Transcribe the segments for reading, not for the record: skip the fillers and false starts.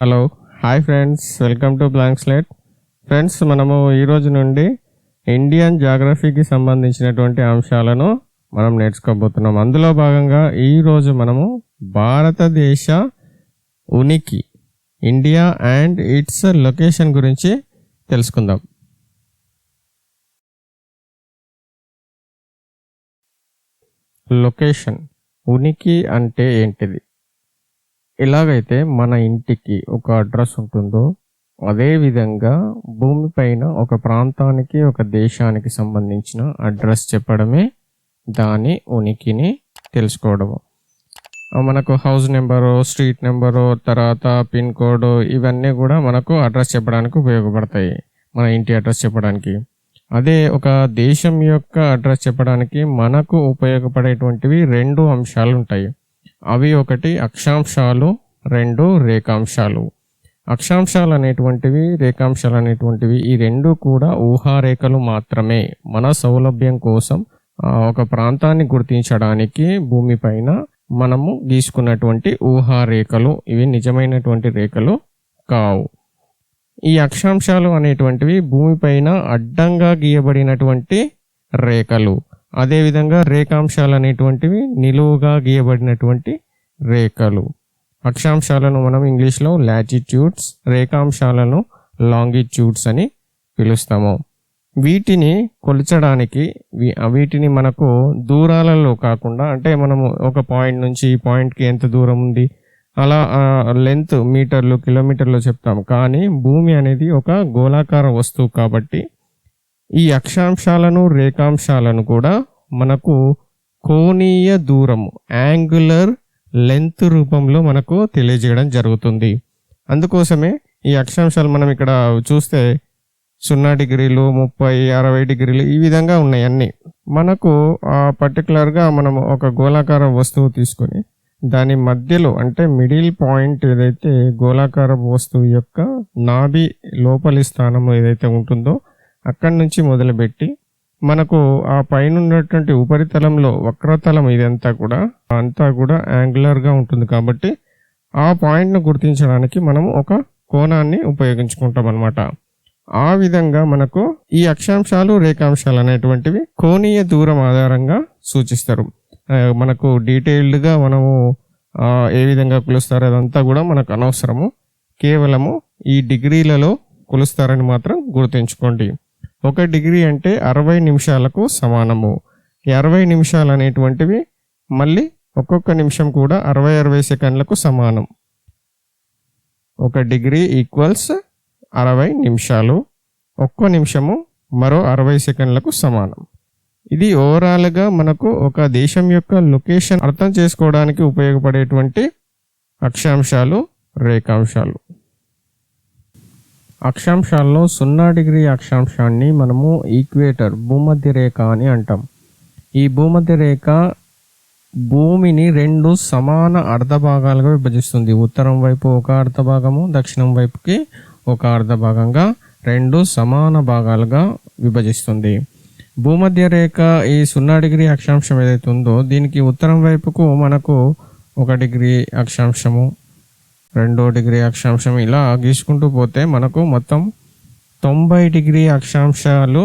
Hello hi friends, welcome to blank slate. Friends, మనము ఈరోజు నుండి ఇండియన్ జాగ్రఫీకి సంబంధించినటువంటి అంశాలను మనం నేర్చుకోబోతున్నాం. అందులో భాగంగా ఈరోజు మనము భారతదేశ ఉనికి, ఇండియా అండ్ ఇట్స్ లొకేషన్ గురించి తెలుసుకుందాం. లొకేషన్, ఉనికి అంటే ఏంటిది? ఎలాగైతే మన ఇంటికి ఒక అడ్రస్ ఉంటుందో అదే విధంగా భూమిపైన ఒక ప్రాంతానికి, ఒక దేశానికి సంబంధించిన అడ్రస్ చెప్పడమే దాని ఉనికిని తెలుసుకోవడము. మనకు హౌస్ నెంబరు, స్ట్రీట్ నెంబరు, తర్వాత పిన్ కోడ్, ఇవన్నీ కూడా మనకు అడ్రస్ చెప్పడానికి ఉపయోగపడతాయి, మన ఇంటి అడ్రస్ చెప్పడానికి. అదే ఒక దేశం యొక్క అడ్రస్ చెప్పడానికి మనకు ఉపయోగపడేటువంటివి రెండు అంశాలు ఉంటాయి. అవి ఒకటి అక్షాంశాలు, రెండు రేఖాంశాలు. అక్షాంశాలు అనేటువంటివి, రేఖాంశాలు అనేటువంటివి ఈ రెండు కూడా ఊహారేఖలు మాత్రమే. మన సౌలభ్యం కోసం ఒక ప్రాంతాన్ని గుర్తించడానికి భూమిపైన మనము గీసుకున్నటువంటి ఊహారేఖలు, ఇవి నిజమైనటువంటి రేఖలు కావు. ఈ అక్షాంశాలు అనేటువంటివి భూమిపైన అడ్డంగా గీయబడినటువంటి రేఖలు. అదేవిధంగా రేఖాంశాలు అనేటువంటివి నిలువుగా గీయబడినటువంటి రేఖలు. అక్షాంశాలను మనం ఇంగ్లీష్లో లాటిట్యూడ్స్, రేఖాంశాలను లాంగిట్యూడ్స్ అని పిలుస్తాము. వీటిని కొలచడానికి, వీటిని మనకు దూరాలలో కాకుండా, అంటే మనము ఒక పాయింట్ నుంచి ఈ పాయింట్కి ఎంత దూరం ఉంది అలా లెంత్ మీటర్లు, కిలోమీటర్లు చెప్తాము. కానీ భూమి అనేది ఒక గోళాకార వస్తువు కాబట్టి ఈ అక్షాంశాలను, రేఖాంశాలను కూడా మనకు కోణీయ దూరము, యాంగులర్ లెంత్ రూపంలో మనకు తెలియజేయడం జరుగుతుంది. అందుకోసమే ఈ అక్షాంశాలు మనం ఇక్కడ చూస్తే 0 డిగ్రీలు, 30, 60 డిగ్రీలు ఈ విధంగా ఉన్నాయి అన్నీ. మనకు పర్టికులర్గా మనము ఒక గోళాకార వస్తువు తీసుకొని దాని మధ్యలో, అంటే మిడిల్ పాయింట్ ఏదైతే గోళాకార వస్తువు యొక్క నాభి లోపలి స్థానం ఏదైతే ఉంటుందో అక్కడి నుంచి మొదలుపెట్టి మనకు ఆ పైన ఉన్నటువంటి ఉపరితలంలో వక్రతలం ఇదంతా కూడా యాంగులర్గా ఉంటుంది కాబట్టి ఆ పాయింట్ను గుర్తించడానికి మనం ఒక కోణాన్ని ఉపయోగించుకుంటాం అన్నమాట. ఆ విధంగా మనకు ఈ అక్షాంశాలు, రేఖాంశాలు అనేటువంటివి కోణీయ దూరం ఆధారంగా సూచిస్తారు. మనకు డీటెయిల్డ్గా మనము ఏ విధంగా కొలుస్తారో అదంతా కూడా మనకు అనవసరము. కేవలము ఈ డిగ్రీలలో కొలుస్తారని మాత్రం గుర్తుంచుకోండి. 1 డిగ్రీ అంటే 60 నిమిషాలకు సమానము. ఈ 60 నిమిషాలు అనేటువంటివి మళ్ళీ ఒక్కొక్క నిమిషం కూడా 60 సెకండ్లకు సమానం. 1 డిగ్రీ ఈక్వల్స్ 60 నిమిషాలు. ఒక్క నిమిషము మరో 60 సెకండ్లకు సమానం. ఇది ఓవరాల్గా మనకు ఒక దేశం యొక్క లొకేషన్ అర్థం చేసుకోవడానికి ఉపయోగపడేటువంటి అక్షాంశాలు, రేఖాంశాలు. అక్షాంశాల్లో 0 డిగ్రీ అక్షాంశాన్ని మనము ఈక్వేటర్, భూమధ్య రేఖ అని అంటాం. ఈ భూమధ్య రేఖ భూమిని 2 సమాన అర్ధ భాగాలుగా విభజిస్తుంది. ఉత్తరం వైపు ఒక అర్ధ భాగము, దక్షిణం వైపుకి ఒక అర్ధ భాగంగా 2 సమాన భాగాలుగా విభజిస్తుంది. భూమధ్య రేఖ ఈ 0 డిగ్రీ అక్షాంశం ఏదైతే ఉందో దీనికి ఉత్తరం వైపుకు మనకు 1 డిగ్రీ అక్షాంశము, 2 డిగ్రీ అక్షాంశం, ఇలా గీసుకుంటూ పోతే మనకు మొత్తం 90 డిగ్రీ అక్షాంశాలు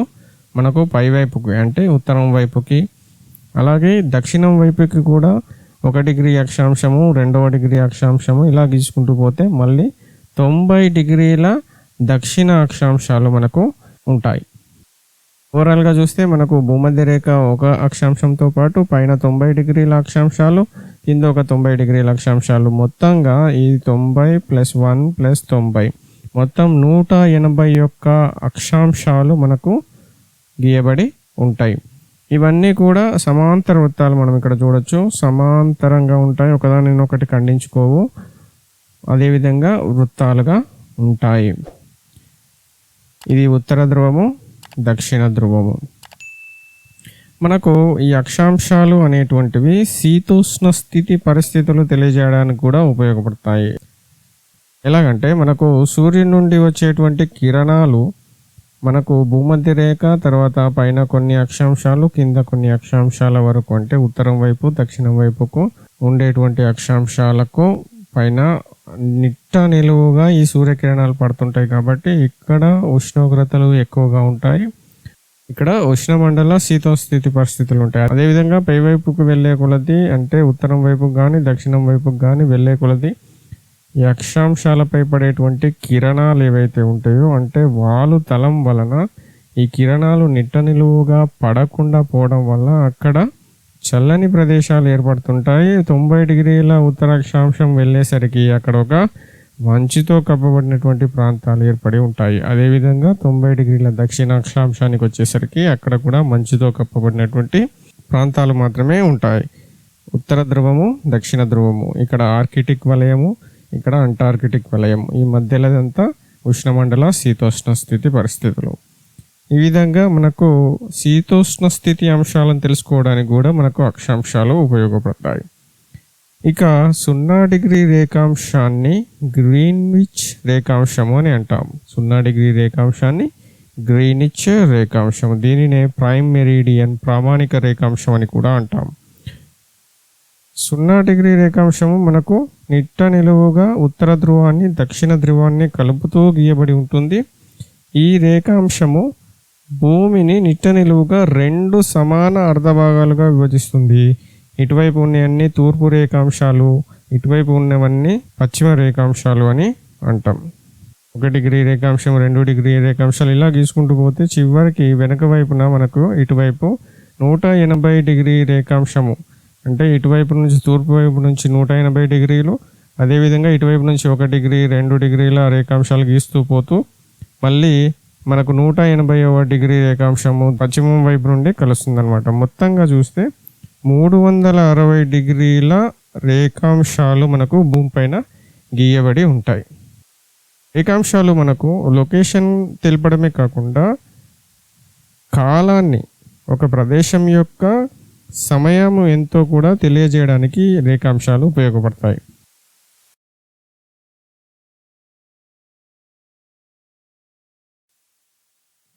మనకు పై వైపుకి, అంటే ఉత్తరం వైపుకి, అలాగే దక్షిణం వైపుకి కూడా 1 డిగ్రీ అక్షాంశము, 2వ డిగ్రీ అక్షాంశము, ఇలా గీసుకుంటూ పోతే మళ్ళీ 90 డిగ్రీల దక్షిణ అక్షాంశాలు మనకు ఉంటాయి. ఓవరాల్గా చూస్తే మనకు భూమధ్య రేఖ ఒక అక్షాంశంతో పాటు పైన 90 డిగ్రీల అక్షాంశాలు, కింద ఒక 90 డిగ్రీల అక్షాంశాలు, మొత్తంగా ఈ 90 + 1 + 90 మొత్తం 180 యొక్క అక్షాంశాలు మనకు గీయబడి ఉంటాయి. ఇవన్నీ కూడా సమాంతర వృత్తాలు. మనం ఇక్కడ చూడొచ్చు, సమాంతరంగా ఉంటాయి, ఒకదానినొకటి ఖండించుకోవు, అదేవిధంగా వృత్తాలుగా ఉంటాయి. ఇది ఉత్తర ధ్రువము, దక్షిణ ధ్రువము. మనకు ఈ అక్షాంశాలు అనేటువంటివి శీతోష్ణ స్థితి పరిస్థితులు తెలియజేయడానికి కూడా ఉపయోగపడతాయి. ఎలాగంటే మనకు సూర్యుని నుండి వచ్చేటువంటి కిరణాలు మనకు భూమధ్య రేఖ, తర్వాత పైన కొన్ని అక్షాంశాలు, కింద కొన్ని అక్షాంశాల వరకు, అంటే ఉత్తరం వైపు, దక్షిణం వైపుకు ఉండేటువంటి అక్షాంశాలకు పైన నిట్ట నిలువుగా ఈ సూర్యకిరణాలు పడుతుంటాయి కాబట్టి ఇక్కడ ఉష్ణోగ్రతలు ఎక్కువగా ఉంటాయి. ఇక్కడ ఉష్ణమండల శీతోస్థితి పరిస్థితులు ఉంటాయి. అదేవిధంగా పైవైపుకు వెళ్ళే కొలది అంటే ఉత్తరం వైపుకు కానీ దక్షిణం వైపుకు కానీ వెళ్ళే కొలది ఈ అక్షాంశాలపై పడేటువంటి కిరణాలు ఏవైతే ఉంటాయో అంటే వాలు తలం వలన ఈ కిరణాలు నిట్ట నిలువుగా పడకుండా పోవడం వల్ల అక్కడ చల్లని ప్రదేశాలు ఏర్పడుతుంటాయి. 90 డిగ్రీల ఉత్తర అక్షాంశం వెళ్ళేసరికి అక్కడ ఒక మంచుతో కప్పబడినటువంటి ప్రాంతాలు ఏర్పడి ఉంటాయి. అదేవిధంగా 90 డిగ్రీల దక్షిణ అక్షాంశానికి వచ్చేసరికి అక్కడ కూడా మంచుతో కప్పబడినటువంటి ప్రాంతాలు మాత్రమే ఉంటాయి. ఉత్తర ధ్రువము, దక్షిణ ధ్రువము, ఇక్కడ ఆర్కిటిక్ వలయము, ఇక్కడ అంటార్కిటిక్ వలయం, ఈ మధ్యలోదంతా ఉష్ణమండల శీతోష్ణ స్థితి పరిస్థితులు. ఈ విధంగా మనకు శీతోష్ణ స్థితి అంశాలను తెలుసుకోవడానికి కూడా మనకు అక్షాంశాలు ఉపయోగపడతాయి. ఇక 0 డిగ్రీ రేఖాంశాన్ని గ్రీన్విచ్ రేఖాంశము అని అంటాం. 0 డిగ్రీ రేఖాంశాన్ని గ్రీనిచ్ రేఖాంశం, దీనినే ప్రైమ్ మెరీడియన్ ప్రామాణిక రేఖాంశం అని కూడా అంటాం. 0 డిగ్రీ రేఖాంశము మనకు నిట్ట నిలువుగా ఉత్తర ధ్రువాన్ని దక్షిణ ధ్రువాన్ని కలుపుతూ గీయబడి ఉంటుంది. ఈ రేఖాంశము భూమిని నిట్ట నిలువుగా 2 సమాన అర్ధభాగాలుగా విభజిస్తుంది. ఇటువైపు ఉన్నవన్నీ తూర్పు రేఖాంశాలు, ఇటువైపు ఉన్నవన్నీ పశ్చిమ రేఖాంశాలు అని అంటాం. 1 డిగ్రీ రేఖాంశం, 2 డిగ్రీ రేఖాంశాలు ఇలా గీసుకుంటూ పోతే చివరికి వెనక వైపున మనకు ఇటువైపు 180 డిగ్రీ రేఖాంశము అంటే ఇటువైపు నుంచి తూర్పు వైపు నుంచి 180 డిగ్రీలు, అదేవిధంగా ఇటువైపు నుంచి 1 డిగ్రీ 2 డిగ్రీల రేఖాంశాలు గీస్తూ పోతూ మళ్ళీ మనకు 180వ డిగ్రీ రేఖాంశము పశ్చిమం వైపు నుండి కలుస్తుంది అనమాట. మొత్తంగా చూస్తే 360 డిగ్రీల రేఖాంశాలు మనకు భూమిపైన గీయబడి ఉంటాయి. రేఖాంశాలు మనకు లొకేషన్ తెలపడమే కాకుండా కాలాన్ని, ఒక ప్రదేశం యొక్క సమయం ఎంతో కూడా తెలియజేయడానికి రేఖాంశాలు ఉపయోగపడతాయి.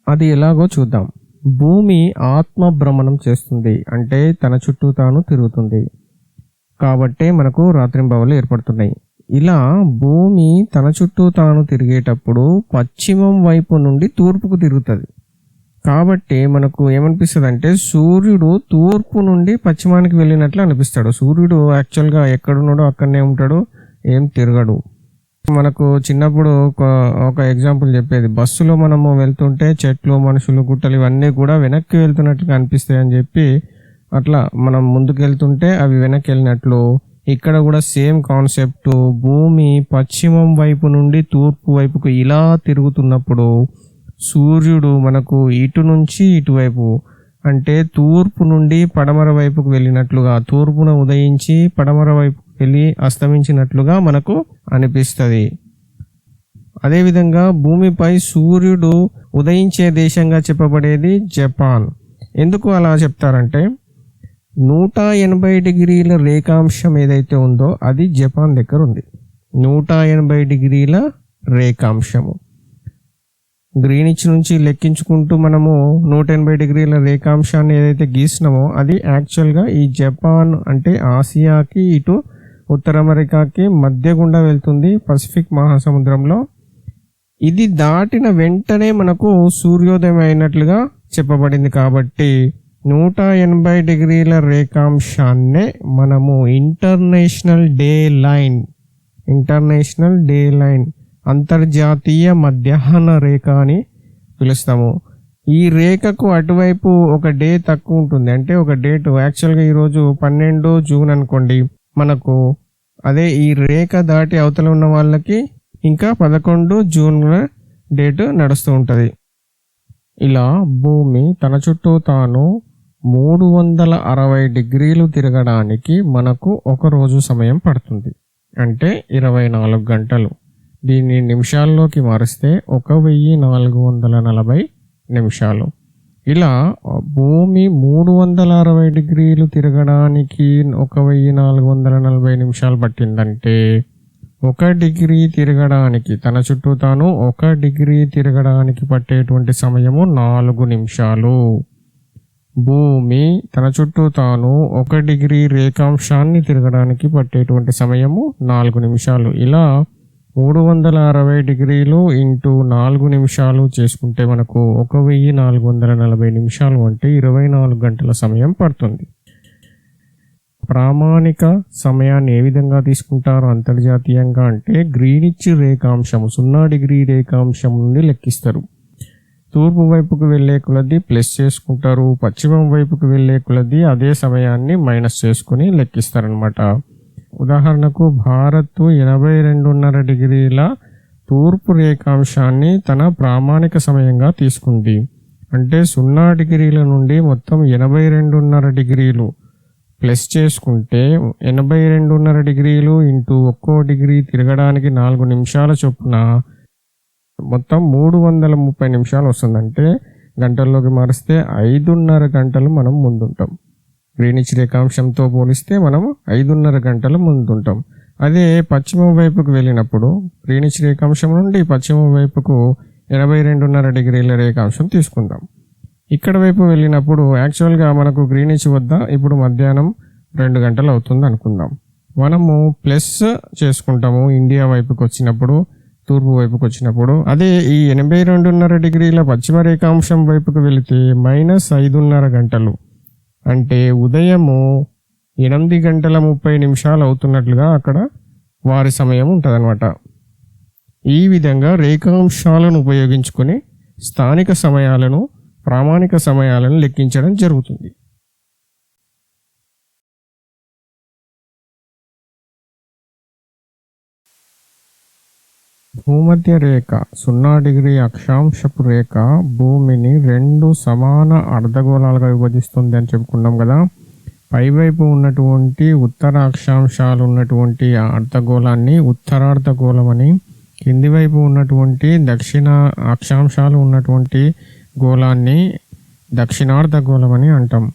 అది ఎలాగో చూద్దాం. భూమి ఆత్మ భ్రమణం చేస్తుంది, అంటే తన చుట్టూ తాను తిరుగుతుంది. కాబట్టే మనకు రాత్రింబవళ్ళు ఏర్పడుతున్నాయి. ఇలా భూమి తన చుట్టూ తాను తిరిగేటప్పుడు పశ్చిమం వైపు నుండి తూర్పుకు తిరుగుతుంది. కాబట్టి మనకు ఏమనిపిస్తుంది అంటే సూర్యుడు తూర్పు నుండి పశ్చిమానికి వెళ్ళినట్లు అనిపిస్తాడు. సూర్యుడు యాక్చువల్గా ఎక్కడున్నాడో అక్కడనే ఉంటాడు, ఏం తిరగడు. మనకు చిన్నప్పుడు ఒక ఎగ్జాంపుల్ చెప్పేది, బస్సులో మనము వెళ్తుంటే చెట్లు, మనుషులు, గుట్టలు ఇవన్నీ కూడా వెనక్కి వెళ్తున్నట్టుగా అనిపిస్తాయి అని చెప్పి అట్లా మనం ముందుకు వెళ్తుంటే అవి వెనక్కి వెళ్ళినట్లు ఇక్కడ కూడా సేమ్ కాన్సెప్ట్. భూమి పశ్చిమం వైపు నుండి తూర్పు వైపుకు ఇలా తిరుగుతున్నప్పుడు సూర్యుడు మనకు ఇటు నుంచి ఇటువైపు అంటే తూర్పు నుండి పడమర వైపుకు వెళ్ళినట్లుగా, తూర్పున ఉదయించి పడమర వైపు వెళ్ళి అస్తమించినట్లుగా మనకు అనిపిస్తుంది. అదేవిధంగా భూమిపై సూర్యుడు ఉదయించే దేశంగా చెప్పబడేది జపాన్. ఎందుకు అలా చెప్తారంటే 180 డిగ్రీల రేఖాంశం ఏదైతే ఉందో అది జపాన్ దగ్గర ఉంది. 180 డిగ్రీల రేఖాంశము గ్రీనిచ్ నుంచి లెక్కించుకుంటూ మనము 180 డిగ్రీల రేఖాంశాన్ని ఏదైతే గీసినామో అది యాక్చువల్గా ఈ జపాన్ అంటే ఆసియాకి ఇటు ఉత్తర అమెరికాకి మధ్య గుండా వెళ్తుంది, పసిఫిక్ మహాసముద్రంలో. ఇది దాటిన వెంటనే మనకు సూర్యోదయం అయినట్లుగా చెప్పబడింది. కాబట్టి 180 డిగ్రీల రేఖాంశాన్నే మనము ఇంటర్నేషనల్ డే లైన్ అంతర్జాతీయ మధ్యాహ్న రేఖ అని పిలుస్తాము. ఈ రేఖకు అటువైపు ఒక డే తక్కువ ఉంటుంది. అంటే ఒక డేటు యాక్చువల్గా ఈరోజు 12 జూన్ అనుకోండి, మనకు అదే ఈ రేఖ దాటి అవతల ఉన్న వాళ్ళకి ఇంకా 11 జూన్ డేటు నడుస్తూ ఉంటుంది. ఇలా భూమి తన చుట్టూ తాను 360 డిగ్రీలు తిరగడానికి మనకు ఒక రోజు సమయం పడుతుంది, అంటే 24 గంటలు. దీన్ని నిమిషాల్లోకి మారిస్తే 1440 నిమిషాలు. ఇలా భూమి 360 డిగ్రీలు తిరగడానికి 1440 నిమిషాలు పట్టిందంటే 1 డిగ్రీ తిరగడానికి, తన చుట్టూ తాను 1 డిగ్రీ తిరగడానికి పట్టేటువంటి సమయము 4 నిమిషాలు. భూమి తన చుట్టూ తాను 1 డిగ్రీ రేఖాంశాన్ని తిరగడానికి పట్టేటువంటి సమయము 4 నిమిషాలు. ఇలా 360 డిగ్రీలు ఇంటూ 4 నిమిషాలు చేసుకుంటే మనకు 1440 నిమిషాలు అంటే 24 గంటల సమయం పడుతుంది. ప్రామాణిక సమయాన్ని ఏ విధంగా తీసుకుంటారు అంతర్జాతీయంగా అంటే గ్రీనిచ్ రేఖాంశము 0 డిగ్రీ రేఖాంశం నుండి లెక్కిస్తారు. తూర్పు వైపుకు వెళ్ళే కొలది ప్లస్ చేసుకుంటారు, పశ్చిమం వైపుకు వెళ్ళే కొలది అదే సమయాన్ని మైనస్ చేసుకుని లెక్కిస్తారనమాట. ఉదాహరణకు భారత్ 82.5 డిగ్రీల తూర్పు రేఖాంశాన్ని తన ప్రామాణిక సమయంగా తీసుకుంది. అంటే 0 డిగ్రీల నుండి మొత్తం 82.5 డిగ్రీలు ప్లస్ చేసుకుంటే 82.5 డిగ్రీలు ఇంటూ 1 డిగ్రీ తిరగడానికి 4 నిమిషాల చొప్పున మొత్తం 330 నిమిషాలు వస్తుందంటే గంటల్లోకి మారిస్తే 5.5 గంటలు మనం ముందుంటాం. గ్రీనిచ్ రేఖాంశంతో పోలిస్తే మనం 5.5 గంటలు ముందుంటాం. అదే పశ్చిమం వైపుకు వెళ్ళినప్పుడు గ్రీనిచ్ రేఖాంశం నుండి పశ్చిమం వైపుకు 82.5 డిగ్రీల రేఖాంశం తీసుకుందాం. ఇక్కడ వైపు వెళ్ళినప్పుడు యాక్చువల్గా మనకు గ్రీనిచ్ వద్ద ఇప్పుడు మధ్యాహ్నం 2 గంటలు అవుతుంది అనుకుందాం. మనము ప్లస్ చేసుకుంటాము ఇండియా వైపుకి వచ్చినప్పుడు, తూర్పు వైపుకి వచ్చినప్పుడు. అదే ఈ 82.5 డిగ్రీల పశ్చిమ రేఖాంశం వైపుకు వెళితే -5.5 గంటలు అంటే ఉదయము 8 గంటల 30 నిమిషాలు అవుతున్నట్లుగా అక్కడ వారి సమయం ఉంటుందన్నమాట. ఈ విధంగా రేఖాంశాలను ఉపయోగించుకొని స్థానిక సమయాలను, ప్రామాణిక సమయాలను లెక్కించడం జరుగుతుంది. భూమధ్య రేఖ 0 డిగ్రీ అక్షాంశపు రేఖ భూమిని 2 సమాన అర్ధగోళాలుగా విభజిస్తుంది అని చెప్పుకున్నాం కదా. పైవైపు ఉన్నటువంటి ఉత్తర అక్షాంశాలు ఉన్నటువంటి ఆ అర్ధగోళాన్ని ఉత్తరార్ధగోళం అని, కింది వైపు ఉన్నటువంటి దక్షిణ అక్షాంశాలు ఉన్నటువంటి గోళాన్ని దక్షిణార్ధగోళం అని అంటాం.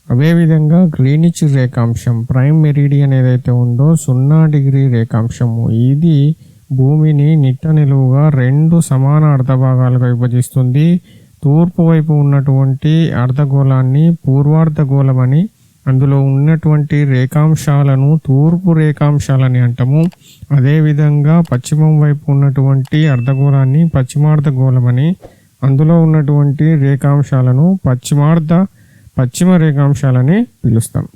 అదేవిధంగా గ్రీనిచ్ రేఖాంశం ప్రైమ్ మెరిడియన్ ఏదైతే ఉందో 0 డిగ్రీ రేఖాంశము ఇది భూమిని నిట్ట నిలువుగా 2 సమాన అర్ధభాగాలుగా విభజిస్తుంది. తూర్పు వైపు ఉన్నటువంటి అర్ధగోళాన్ని పూర్వార్ధగోళం అని, అందులో ఉన్నటువంటి రేఖాంశాలను తూర్పు రేఖాంశాలని అంటాము. అదేవిధంగా పశ్చిమం వైపు ఉన్నటువంటి అర్ధగోళాన్ని పశ్చిమార్ధగోళం అని, అందులో ఉన్నటువంటి రేఖాంశాలను పశ్చిమ రేఖాంశాలని పిలుస్తాం.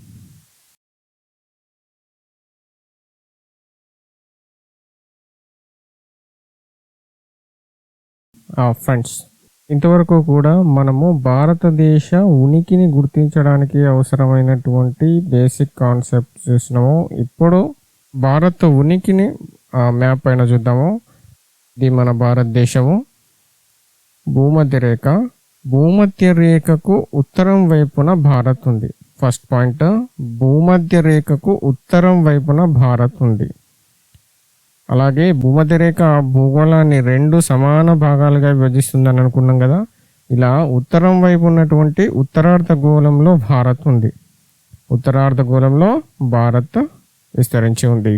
ఫ్రెండ్స్, ఇంతవరకు కూడా మనము భారతదేశ ఉనికిని గుర్తించడానికి అవసరమైనటువంటి బేసిక్ కాన్సెప్ట్ చూసినాము. ఇప్పుడు భారత ఉనికిని మ్యాప్ పైన చూద్దాము. ఇది మన భారతదేశము. భూమధ్య రేఖ, భూమధ్య రేఖకు ఉత్తరం వైపున భారత్ ఉంది. ఫస్ట్ పాయింట్, భూమధ్య రేఖకు ఉత్తరం వైపున భారత్ ఉంది. అలాగే భూమధ్య రేఖ భూగోళాన్ని 2 సమాన భాగాలుగా విభజిస్తుందని అనుకున్నాం కదా. ఇలా ఉత్తరం వైపు ఉన్నటువంటి ఉత్తరార్ధగోళంలో భారత్ ఉంది. ఉత్తరార్ధగోళంలో భారత్ విస్తరించి ఉంది.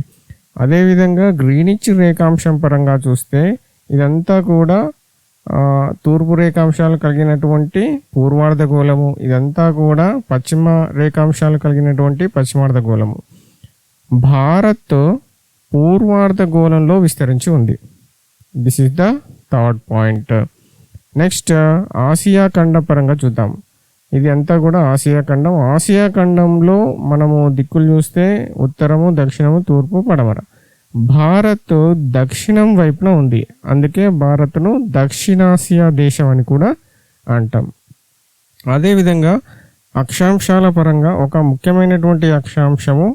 అదేవిధంగా గ్రీనిచ్ రేఖాంశం పరంగా చూస్తే ఇదంతా కూడా తూర్పు రేఖాంశాలు కలిగినటువంటి పూర్వార్ధగోళము, ఇదంతా కూడా పశ్చిమ రేఖాంశాలు కలిగినటువంటి పశ్చిమార్ధగోళము. భారత్ పూర్వార్ధగోళంలో విస్తరించి ఉంది. This is the third point. Next Asia ఖండం పరంగా చూద్దాం. ఇది అంతా కూడా ఆసియా ఖండం. ఆసియా ఖండంలో మనము దిక్కులు చూస్తే ఉత్తరము, దక్షిణము, తూర్పు, పడమర. భారత్ దక్షిణం వైపున ఉంది. అందుకే భారత్ను దక్షిణాసియా దేశం అని కూడా అంటాం. అదేవిధంగా అక్షాంశాల పరంగా ఒక ముఖ్యమైనటువంటి అక్షాంశము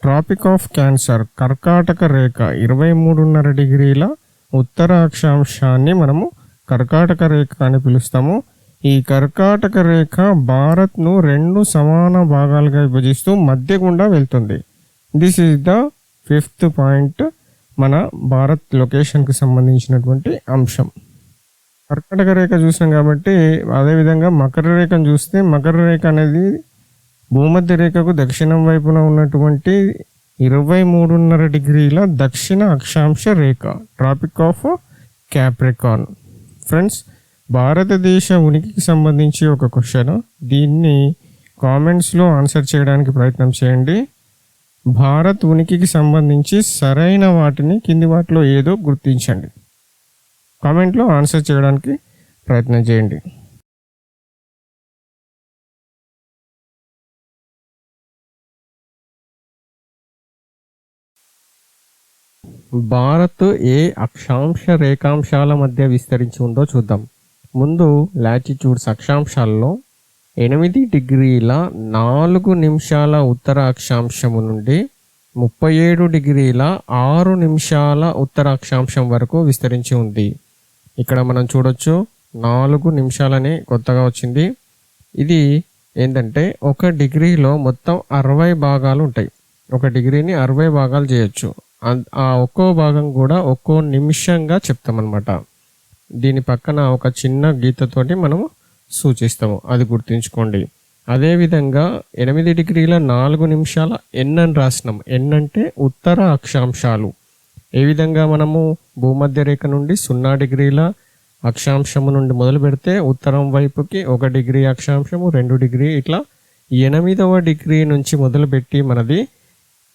ట్రాపిక్ ఆఫ్ క్యాన్సర్, కర్కాటక రేఖ 23.5 డిగ్రీల ఉత్తర అక్షాంశాన్ని మనము కర్కాటక రేఖ అని పిలుస్తాము. ఈ కర్కాటక రేఖ భారత్ను 2 సమాన భాగాలుగా విభజిస్తూ మధ్య గుండా వెళ్తుంది. This is the 5th point, మన భారత్ లొకేషన్కి సంబంధించినటువంటి అంశం. కర్కాటక రేఖ చూసాం కాబట్టి అదేవిధంగా మకర రేఖను చూస్తే మకర రేఖ అనేది భూమధ్య రేఖకు దక్షిణం వైపున ఉన్నటువంటి 23.5 డిగ్రీల దక్షిణ అక్షాంశ రేఖ, ట్రాపిక్ ఆఫ్ క్యాప్రికాన్. ఫ్రెండ్స్, భారతదేశ ఉనికికి సంబంధించి ఒక క్వశ్చన్, దీన్ని కామెంట్స్లో ఆన్సర్ చేయడానికి ప్రయత్నం చేయండి. భారత్ ఉనికికి సంబంధించి సరైన వాటిని కింది వాటిలో ఏదో గుర్తించండి. కామెంట్లో ఆన్సర్ చేయడానికి ప్రయత్నం చేయండి. భారత్ ఏ అక్షాంశ రేఖాంశాల మధ్య విస్తరించి ఉందో చూద్దాం. ముందు లాటిట్యూడ్స్ అక్షాంశాల్లో 8 డిగ్రీల 4 నిమిషాల ఉత్తర అక్షాంశము నుండి 37 డిగ్రీల 6 నిమిషాల ఉత్తర అక్షాంశం వరకు విస్తరించి ఉంది. ఇక్కడ మనం చూడొచ్చు 4 నిమిషాలని కొత్తగా వచ్చింది. ఇది ఏంటంటే 1 డిగ్రీలో మొత్తం 60 భాగాలు ఉంటాయి. 1 డిగ్రీని 60 భాగాలు చేయొచ్చు. ఆ ఒక్కో భాగం కూడా ఒక్కో నిమిషంగా చెప్తామన్నమాట. దీని పక్కన ఒక చిన్న గీతతోటి మనము సూచిస్తాము, అది గుర్తుంచుకోండి. అదేవిధంగా 8 డిగ్రీల 4 నిమిషాల ఎన్ అని రాసినాం. ఎన్ అంటే ఉత్తర అక్షాంశాలు. ఏ విధంగా మనము భూమధ్య రేఖ నుండి 0 డిగ్రీల అక్షాంశము నుండి మొదలు పెడితే ఉత్తరం వైపుకి 1 డిగ్రీ అక్షాంశము, 2 డిగ్రీ, ఇట్లా 8వ డిగ్రీ నుంచి మొదలుపెట్టి మనది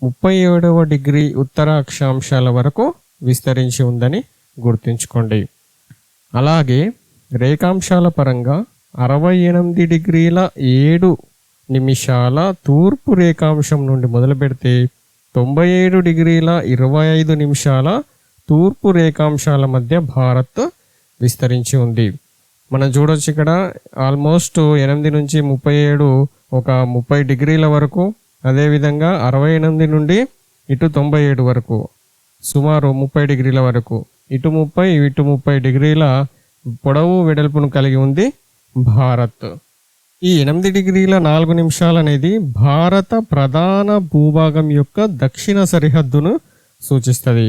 37వ డిగ్రీ ఉత్తర అక్షాంశాల వరకు విస్తరించి ఉందని గుర్తుంచుకోండి. అలాగే రేఖాంశాల పరంగా 68 డిగ్రీల 7 నిమిషాల తూర్పు రేఖాంశం నుండి మొదలు పెడితే 97 డిగ్రీల 25 నిమిషాల తూర్పు రేఖాంశాల మధ్య భారత్ విస్తరించి ఉంది. మనం చూడొచ్చు ఇక్కడ ఆల్మోస్ట్ 8 నుంచి 37 ఒక 30 డిగ్రీల వరకు, అదేవిధంగా 68 నుండి ఇటు 97 వరకు సుమారు 30 డిగ్రీల వరకు, ఇటు 30 డిగ్రీల పొడవు వెడల్పును కలిగి ఉంది భారత్. ఈ 8 డిగ్రీల 4 నిమిషాలు అనేది భారత ప్రధాన భూభాగం యొక్క దక్షిణ సరిహద్దును సూచిస్తుంది.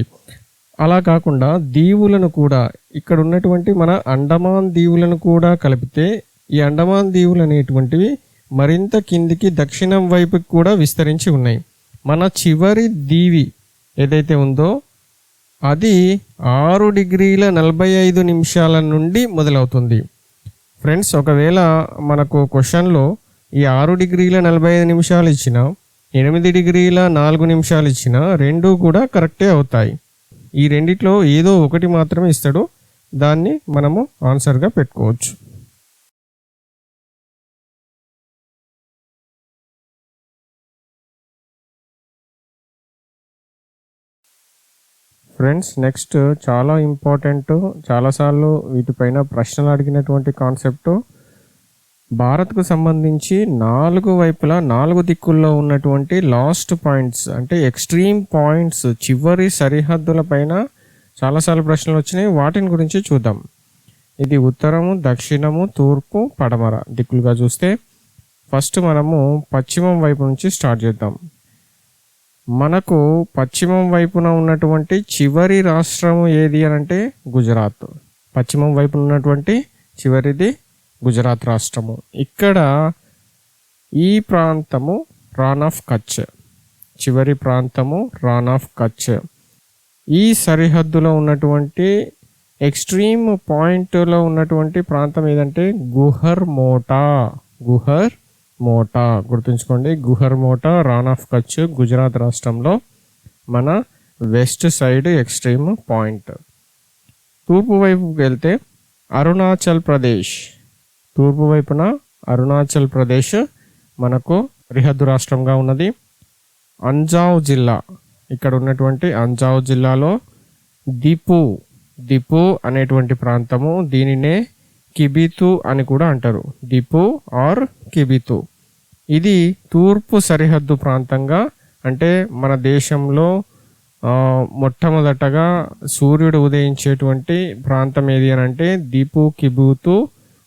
అలా కాకుండా దీవులను కూడా, ఇక్కడ ఉన్నటువంటి మన అండమాన్ దీవులను కూడా కలిపితే ఈ అండమాన్ దీవులు అనేటువంటివి మరింత కిందికి దక్షిణం వైపుకి కూడా విస్తరించి ఉన్నాయి. మన చివరి దీవి ఏదైతే ఉందో అది 6 డిగ్రీల 45 నిమిషాల నుండి మొదలవుతుంది. ఫ్రెండ్స్, ఒకవేళ మనకు క్వశ్చన్లో ఈ 6 డిగ్రీల 45 నిమిషాలు ఇచ్చిన, 8 డిగ్రీల 4 నిమిషాలు ఇచ్చిన, రెండూ కూడా కరెక్టే అవుతాయి. ఈ రెండిట్లో ఏదో ఒకటి మాత్రమే ఇస్తాడు, దాన్ని మనము ఆన్సర్గా పెట్టుకోవచ్చు. ఫ్రెండ్స్, నెక్స్ట్ చాలా ఇంపార్టెంట్, చాలాసార్లు వీటిపైన ప్రశ్నలు అడిగినటువంటి కాన్సెప్ట్. భారత్కు సంబంధించి 4 వైపులా 4 దిక్కుల్లో ఉన్నటువంటి లాస్ట్ పాయింట్స్ అంటే ఎక్స్ట్రీమ్ పాయింట్స్, చివరి సరిహద్దుల పైన చాలాసార్లు ప్రశ్నలు వచ్చినాయి. వాటిని గురించి చూద్దాం. ఇది ఉత్తరము, దక్షిణము, తూర్పు, పడమర దిక్కులుగా చూస్తే ఫస్ట్ మనము పశ్చిమం వైపు నుంచి స్టార్ట్ చేద్దాం. మనకు పశ్చిమం వైపున ఉన్నటువంటి చివరి రాష్ట్రము ఏది అని అంటే గుజరాత్. పశ్చిమం వైపున ఉన్నటువంటి చివరిది గుజరాత్ రాష్ట్రము. ఇక్కడ ఈ ప్రాంతము రాన్ ఆఫ్ కచ్, చివరి ప్రాంతము రాన్ ఆఫ్ కచ్. ఈ సరిహద్దులో ఉన్నటువంటి ఎక్స్ట్రీమ్ పాయింట్లో ఉన్నటువంటి ప్రాంతం ఏదంటే గుహర్ మోటా. గుహర్ మోటా గుర్తుంచుకోండి. గుహర్ మోటా రాన్ ఆఫ్ కచ్ గుజరాత్ రాష్ట్రంలో మన వెస్ట్ సైడ్ ఎక్స్ట్రీమ్ పాయింట్. తూర్పు వైపుకి వెళ్తే అరుణాచల్ ప్రదేశ్. తూర్పు వైపున అరుణాచల్ ప్రదేశ్ మనకు సరిహద్దు రాష్ట్రంగా ఉన్నది. అంజావ్ జిల్లా, ఇక్కడ ఉన్నటువంటి అంజావ్ జిల్లాలో దిపు అనేటువంటి ప్రాంతము, దీనినే కిబితు అని కూడా అంటారు. దిపు ఆర్ కిబితు. ఇది తూర్పు సరిహద్దు ప్రాంతంగా, అంటే మన దేశంలో మొట్టమొదటగా సూర్యుడు ఉదయించేటువంటి ప్రాంతం ఏది అని అంటే దిపు, కిబితు,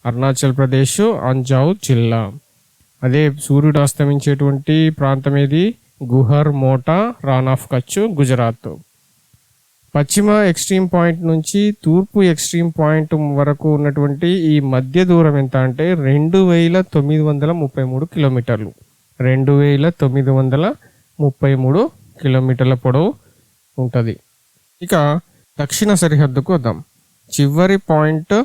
అరుణాచల్ ప్రదేశ్, అంజావ్ జిల్లా. అదే సూర్యుడు అస్తమించేటువంటి ప్రాంతం ఏది? గుహర్ మోటా రాన్ ఆఫ్ కచ్ గుజరాత్. పశ్చిమ ఎక్స్ట్రీమ్ పాయింట్ నుంచి తూర్పు ఎక్స్ట్రీమ్ పాయింట్ వరకు ఉన్నటువంటి ఈ మధ్య దూరం ఎంత అంటే 2933 కిలోమీటర్లు. 2933 కిలోమీటర్ల పొడవు ఉంటుంది. ఇక దక్షిణ సరిహద్దుకు వద్దాం. చివరి point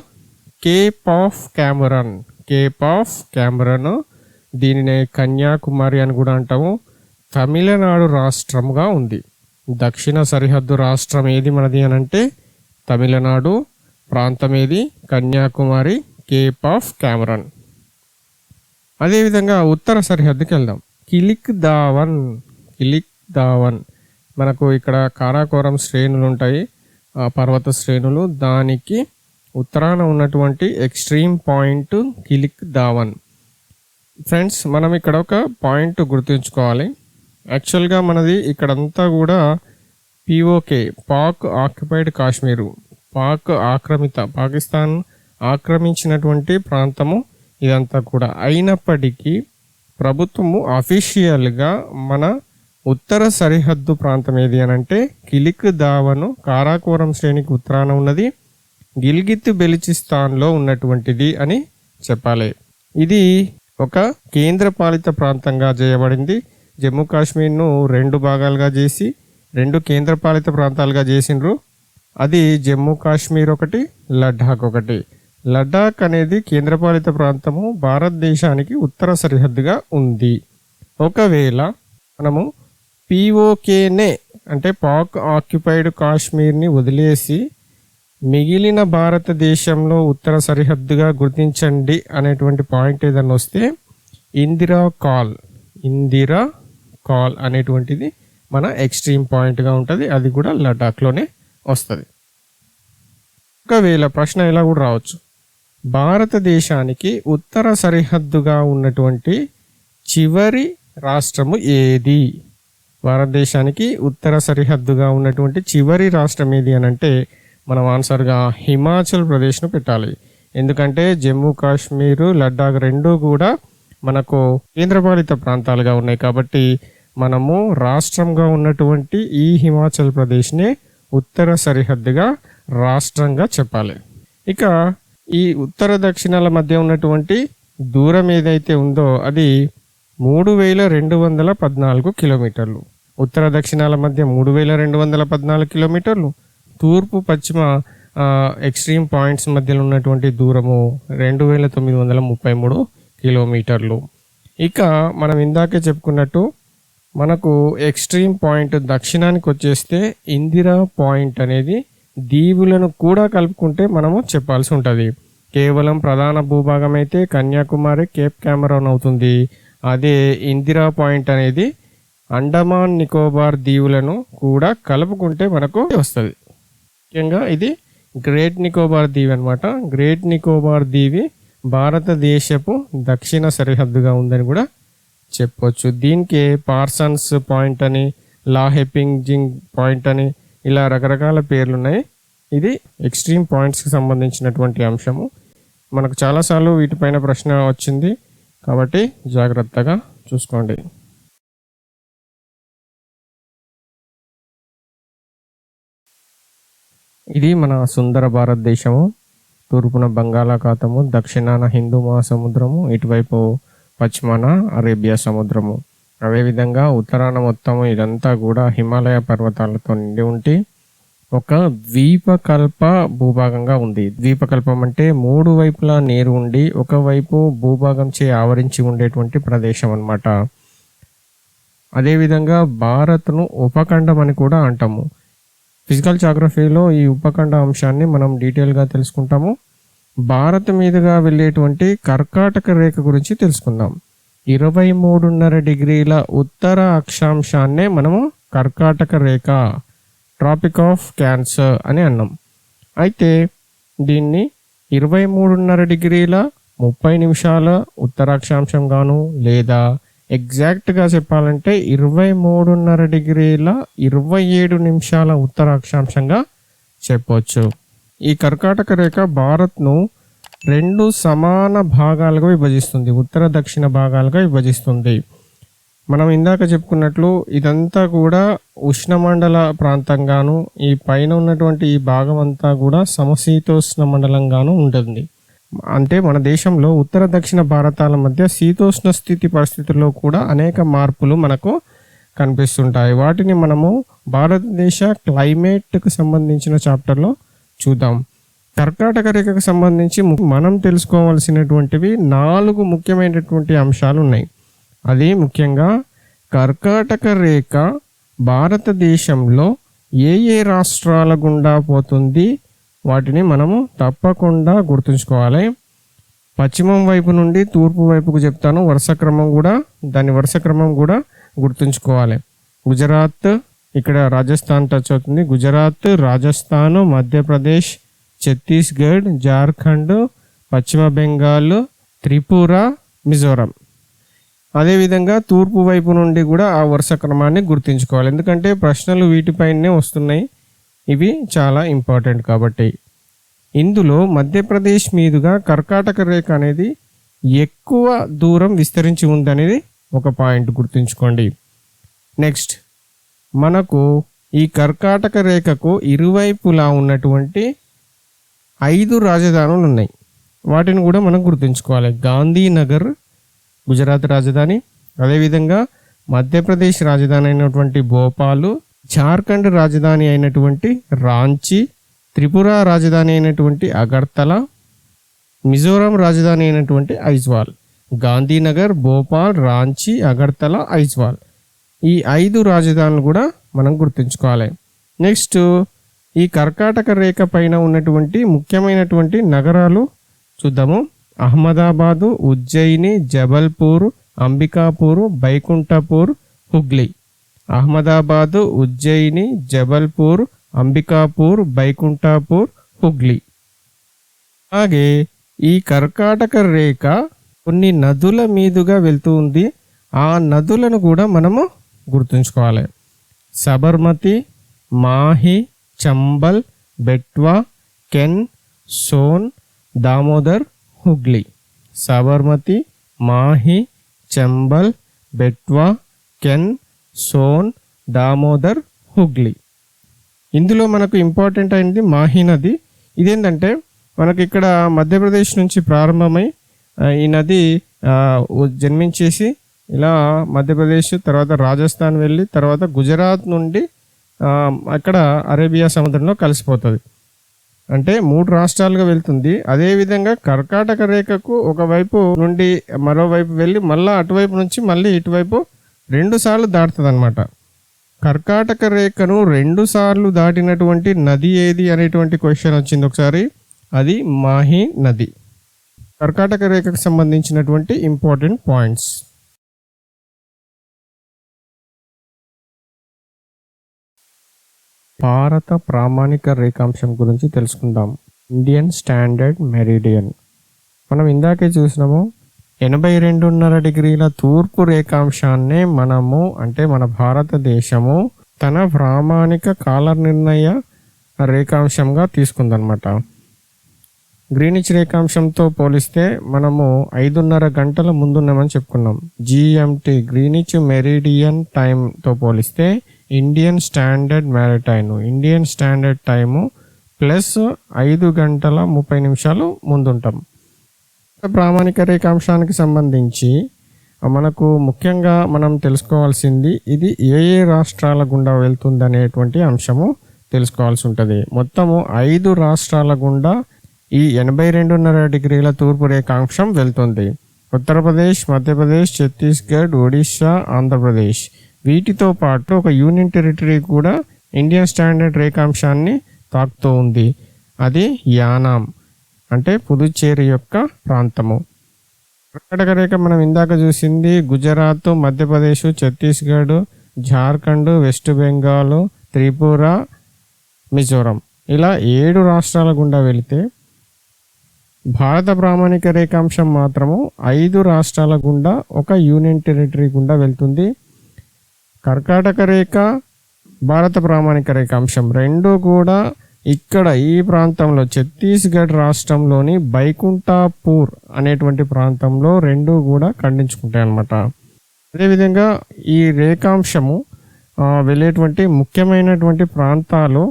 Cape of Cameron. Cape of Cameron, దీనిని కన్యాకుమారి అని కూడా అంటాము. తమిళనాడు రాష్ట్రముగా ఉంది. దక్షిణ సరిహద్దు రాష్ట్రం ఏది మనది అని అంటే తమిళనాడు. ప్రాంతం ఏది? Kanyakumari, Cape of Cameron. అదేవిధంగా ఉత్తర సరిహద్దుకి వెళ్దాం. కిలిక్ దావన్. కిలిక్ దావన్ మనకు ఇక్కడ కారాకోరం శ్రేణులు ఉంటాయి, పర్వత శ్రేణులు. దానికి ఉత్తరాన ఉన్నటువంటి extreme point Killick Dhawan. Friends, మనం ఇక్కడ ఒక పాయింట్ గుర్తుంచుకోవాలి. యాక్చువల్గా మనది ఇక్కడంతా కూడా పిఓకే, పాక్ ఆక్యుపైడ్ కాశ్మీరు, పాకిస్తాన్ ఆక్రమించినటువంటి ప్రాంతము ఇదంతా కూడా. అయినప్పటికీ ప్రభుత్వము అఫీషియల్గా మన ఉత్తర సరిహద్దు ప్రాంతం ఏది అని అంటే కిలిక్ దావను కారాకోరం శ్రేణికి ఉత్తరాన ఉన్నది, గిల్గిత్ బెలిచిస్తాన్లో ఉన్నటువంటిది అని చెప్పాలి. ఇది ఒక కేంద్రపాలిత ప్రాంతంగా చేయబడింది. జమ్మూ కాశ్మీర్ను 2 భాగాలుగా చేసి 2 కేంద్రపాలిత ప్రాంతాలుగా చేసిండ్రు. అది జమ్మూ కాశ్మీర్ ఒకటి, లడాక్ ఒకటి. లడాక్ అనేది కేంద్రపాలిత ప్రాంతము, భారతదేశానికి ఉత్తర సరిహద్దుగా ఉంది. ఒకవేళ మనము పిఓకేనే అంటే పాక్ ఆక్యుపైడ్ కాశ్మీర్ని వదిలేసి మిగిలిన భారతదేశంలో ఉత్తర సరిహద్దుగా గుర్తించండి అనేటువంటి పాయింట్ ఏదైనా వస్తే ఇందిరా కాల్ అనేటువంటిది మన ఎక్స్ట్రీమ్ పాయింట్గా ఉంటుంది. అది కూడా లడాక్లోనే వస్తుంది. ఒకవేళ ప్రశ్న ఇలా కూడా రావచ్చు, భారతదేశానికి ఉత్తర సరిహద్దుగా ఉన్నటువంటి చివరి రాష్ట్రము ఏది? భారతదేశానికి ఉత్తర సరిహద్దుగా ఉన్నటువంటి చివరి రాష్ట్రం ఏది అని అంటే మనం ఆన్సర్గా హిమాచల్ ప్రదేశ్ను పెట్టాలి. ఎందుకంటే జమ్మూ కాశ్మీరు, లడాక్ 2 కూడా మనకు కేంద్రపాలిత ప్రాంతాలుగా ఉన్నాయి కాబట్టి మనము రాష్ట్రంగా ఉన్నటువంటి ఈ హిమాచల్ ప్రదేశ్నే ఉత్తర సరిహద్దుగా రాష్ట్రంగా చెప్పాలి. ఇక ఈ ఉత్తర దక్షిణాల మధ్య ఉన్నటువంటి దూరం ఏదైతే ఉందో అది 3214 కిలోమీటర్లు. ఉత్తర దక్షిణాల మధ్య 3214 కిలోమీటర్లు. తూర్పు పశ్చిమ ఎక్స్ట్రీమ్ పాయింట్స్ మధ్యలో ఉన్నటువంటి దూరము 2933 కిలోమీటర్లు. ఇక మనం ఇందాకే చెప్పుకున్నట్టు మనకు ఎక్స్ట్రీమ్ పాయింట్ దక్షిణానికి వచ్చేస్తే ఇందిరా పాయింట్ అనేది దీవులను కూడా కలుపుకుంటే మనము చెప్పాల్సి ఉంటుంది. కేవలం ప్రధాన భూభాగం అయితే కన్యాకుమారి, కేప్ క్యామరాన్ అవుతుంది. అదే ఇందిరా పాయింట్ అనేది అండమాన్ నికోబార్ దీవులను కూడా కలుపుకుంటే మనకు వస్తుంది. ముఖ్యంగా ఇది గ్రేట్ నికోబార్ దీవి అనమాట. గ్రేట్ నికోబార్ దీవి భారతదేశపు దక్షిణ సరిహద్దుగా ఉందని కూడా చెప్పొచ్చు. దీనికి పార్సన్స్ పాయింట్ అని, లాహెపింజింగ్ పాయింట్ అని ఇలా రకరకాల పేర్లు ఉన్నాయి. ఇది ఎక్స్ట్రీమ్ పాయింట్స్కి సంబంధించినటువంటి అంశము. మనకు చాలాసార్లు వీటిపైన ప్రశ్న వచ్చింది కాబట్టి జాగ్రత్తగా చూసుకోండి. ఇది మన సుందర భారతదేశము. తూర్పున బంగాళాఖాతము, దక్షిణాన హిందూ మహాసముద్రము, ఇటువైపు పశ్చిమాన అరేబియా సముద్రము. అదేవిధంగా ఉత్తరాన మొత్తము ఇదంతా కూడా హిమాలయ పర్వతాలతో నిండి ఉండి ఒక ద్వీపకల్ప భూభాగంగా ఉంది. ద్వీపకల్పం అంటే 3 వైపులా నీరు ఉండి ఒకవైపు భూభాగం చే ఆవరించి ఉండేటువంటి ప్రదేశం అన్నమాట. అదేవిధంగా భారత్ను ఉపఖండం అని కూడా అంటాము. ఫిజికల్ జాగ్రఫీలో ఈ ఉపఖండ అంశాన్ని మనం డీటెయిల్గా తెలుసుకుంటాము. భారత్ మీదుగా వెళ్ళేటువంటి కర్కాటక రేఖ గురించి తెలుసుకుందాం. 23.5 డిగ్రీల ఉత్తర అక్షాంశాన్నే మనము కర్కాటక రేఖ, ట్రాపిక్ ఆఫ్ క్యాన్సర్ అని అన్నాం. అయితే దీన్ని 23.5 డిగ్రీల 30 నిమిషాల ఉత్తరాక్షాంశంగాను, లేదా ఎగ్జాక్ట్గా చెప్పాలంటే 23.5 డిగ్రీల 27 నిమిషాల ఉత్తరాక్షాంశంగా చెప్పవచ్చు. ఈ కర్కాటక రేఖ భారత్ను 2 సమాన భాగాలుగా విభజిస్తుంది, ఉత్తర దక్షిణ భాగాలుగా విభజిస్తుంది. మనం ఇందాక చెప్పుకున్నట్లు ఇదంతా కూడా ఉష్ణమండల ప్రాంతంగాను, ఈ పైన ఉన్నటువంటి ఈ భాగం అంతా కూడా సమశీతోష్ణ మండలంగాను ఉంటుంది. అంటే మన దేశంలో ఉత్తర దక్షిణ భారతాల మధ్య శీతోష్ణ స్థితి పరిస్థితుల్లో కూడా అనేక మార్పులు మనకు కనిపిస్తుంటాయి. వాటిని మనము భారతదేశ క్లైమేట్కు సంబంధించిన చాప్టర్లో చూద్దాం. కర్కాటక రేఖకు సంబంధించి మనం తెలుసుకోవాల్సినటువంటివి 4 ముఖ్యమైనటువంటి అంశాలు ఉన్నాయి. అది ముఖ్యంగా కర్కాటక రేఖ భారతదేశంలో ఏ ఏ రాష్ట్రాల గుండా పోతుంది, వాటిని మనము తప్పకుండా గుర్తుంచుకోవాలి. పశ్చిమం వైపు నుండి తూర్పు వైపుకు చెప్తాను, దాని వరుస క్రమం కూడా గుర్తుంచుకోవాలి. గుజరాత్, ఇక్కడ రాజస్థాన్ టచ్ అవుతుంది. గుజరాత్, రాజస్థాన్, మధ్యప్రదేశ్, ఛత్తీస్గఢ్, జార్ఖండ్, పశ్చిమ బెంగాల్, త్రిపుర, మిజోరం. అదేవిధంగా తూర్పు వైపు నుండి కూడా ఆ వరుస క్రమాన్ని గుర్తుంచుకోవాలి, ఎందుకంటే ప్రశ్నలు వీటిపైనే వస్తున్నాయి. ఇవి చాలా ఇంపార్టెంట్ కాబట్టి. ఇందులో మధ్యప్రదేశ్ మీదుగా కర్కాటక రేఖ అనేది ఎక్కువ దూరం విస్తరించి ఉందనేది ఒక పాయింట్ గుర్తుంచుకోండి. నెక్స్ట్, మనకు ఈ కర్కాటక రేఖకు ఇరువైపులా ఉన్నటువంటి 5 రాజధానులు ఉన్నాయి. వాటిని కూడా మనం గుర్తుంచుకోవాలి. గాంధీనగర్ గుజరాత్ రాజధాని, అదేవిధంగా మధ్యప్రదేశ్ రాజధాని అయినటువంటి భోపాలు, జార్ఖండ్ రాజధాని అయినటువంటి రాంచీ, త్రిపుర రాజధాని అయినటువంటి అగర్తల, మిజోరం రాజధాని అయినటువంటి ఐజ్వాల్. గాంధీనగర్, భోపాల్, రాంచీ, అగర్తల, ఐజ్వాల్, ఈ 5 రాజధానులు కూడా మనం గుర్తుంచుకోవాలి. నెక్స్ట్, ఈ కర్కాటక రేఖ పైన ఉన్నటువంటి ముఖ్యమైనటువంటి నగరాలు చూద్దాము. అహ్మదాబాదు, ఉజ్జయిని, జబల్పూర్, అంబికాపూర్, బైకుంఠపూర్, హుగ్లీ. అహ్మదాబాదు, ఉజ్జయిని, జబల్పూర్, అంబికాపూర్, బైకుంఠపూర్, హుగ్లీ. అలాగే ఈ కర్కాటక రేఖ కొన్ని నదుల మీదుగా వెళ్తూ ఉంది. ఆ నదులను కూడా మనము గుర్తుంచుకోవాలి. సబర్మతి, మాహి, చంబల్, బెట్వా, కెన్, సోన్, దామోదర్, హుగ్లీ. సబర్మతి, మాహి, చంబల్, బెట్వా, కెన్, సోన్, దామోదర్, హుగ్లీ. ఇందులో మనకు ఇంపార్టెంట్ అయింది మాహి నది. ఇదేంటంటే మనకి ఇక్కడ మధ్యప్రదేశ్ నుంచి ప్రారంభమై ఈ నది జన్మించేసి ఇలా మధ్యప్రదేశ్, తర్వాత రాజస్థాన్ వెళ్ళి తర్వాత గుజరాత్ నుండి అక్కడ అరేబియా సముద్రంలో కలిసిపోతుంది. అంటే 3 రాష్ట్రాలుగా వెళ్తుంది. అదేవిధంగా కర్కాటక రేఖకు ఒకవైపు నుండి మరోవైపు వెళ్ళి మళ్ళీ అటువైపు నుంచి మళ్ళీ ఇటువైపు 2 సార్లు దాటుతుంది అనమాట. కర్కాటక రేఖను 2 సార్లు దాటినటువంటి నది ఏది అనేటువంటి క్వశ్చన్ వచ్చింది ఒకసారి. అది మాహి నది. కర్కాటక రేఖకు సంబంధించినటువంటి ఇంపార్టెంట్ పాయింట్స్. భారత ప్రామాణిక రేఖాంశం గురించి తెలుసుకుందాం. Indian standard meridian. మనం ఇందాకే చూసినాము 82.5 డిగ్రీల తూర్పు రేఖాంశాన్నే మనము అంటే మన భారతదేశము తన ప్రామాణిక కాల నిర్ణయ రేఖాంశంగా తీసుకుందనమాట. గ్రీనిచ్ రేఖాంశంతో పోలిస్తే మనము 5.5 గంటల ముందున్నామని చెప్పుకున్నాం. జిఎంటి గ్రీనిచ్ మెరిడియన్ టైంతో పోలిస్తే ఇండియన్ స్టాండర్డ్ టైము ప్లస్ 5 గంటల 30 నిమిషాలు ముందుంటాం. ప్రామాణిక రేఖాంశానికి సంబంధించి మనకు ముఖ్యంగా మనం తెలుసుకోవాల్సింది ఇది ఏ ఏ రాష్ట్రాల గుండా వెళ్తుంది అనేటువంటి అంశము తెలుసుకోవాల్సి ఉంటుంది. మొత్తము 5 రాష్ట్రాల గుండా ఈ 82.5 డిగ్రీల తూర్పు రేఖాంశం వెళ్తుంది. ఉత్తరప్రదేశ్, మధ్యప్రదేశ్, ఛత్తీస్గఢ్, ఒడిశా, ఆంధ్రప్రదేశ్. వీటితో పాటు ఒక యూనియన్ టెరిటరీ కూడా ఇండియన్ స్టాండర్డ్ రేఖాంశాన్ని తాకుతూ ఉంది. అది యానాం అంటే పుదుచ్చేరి యొక్క ప్రాంతము. కర్కాటక రేఖ మనం ఇందాక చూసింది గుజరాత్, మధ్యప్రదేశ్, ఛత్తీస్గఢ్, జార్ఖండ్, వెస్ట్ బెంగాల్, త్రిపుర, మిజోరం. ఇలా 7 రాష్ట్రాల గుండా వెళితే భారత ప్రామాణిక రేఖాంశం మాత్రము 5 రాష్ట్రాల గుండా ఒక యూనియన్ టెరిటరీ గుండా వెళ్తుంది. కర్కాటక రేఖ, భారత ప్రామాణిక రేఖాంశం 2 కూడా ఇక్కడ ఈ ప్రాంతంలో ఛత్తీస్గఢ్ రాష్ట్రంలోని బైకుంఠపూర్ అనేటువంటి ప్రాంతంలో 2 కూడా ఖండించుకుంటాయి అన్నమాట. అదేవిధంగా ఈ రేఖాంశము వెళ్ళేటువంటి ముఖ్యమైనటువంటి ప్రాంతాలు,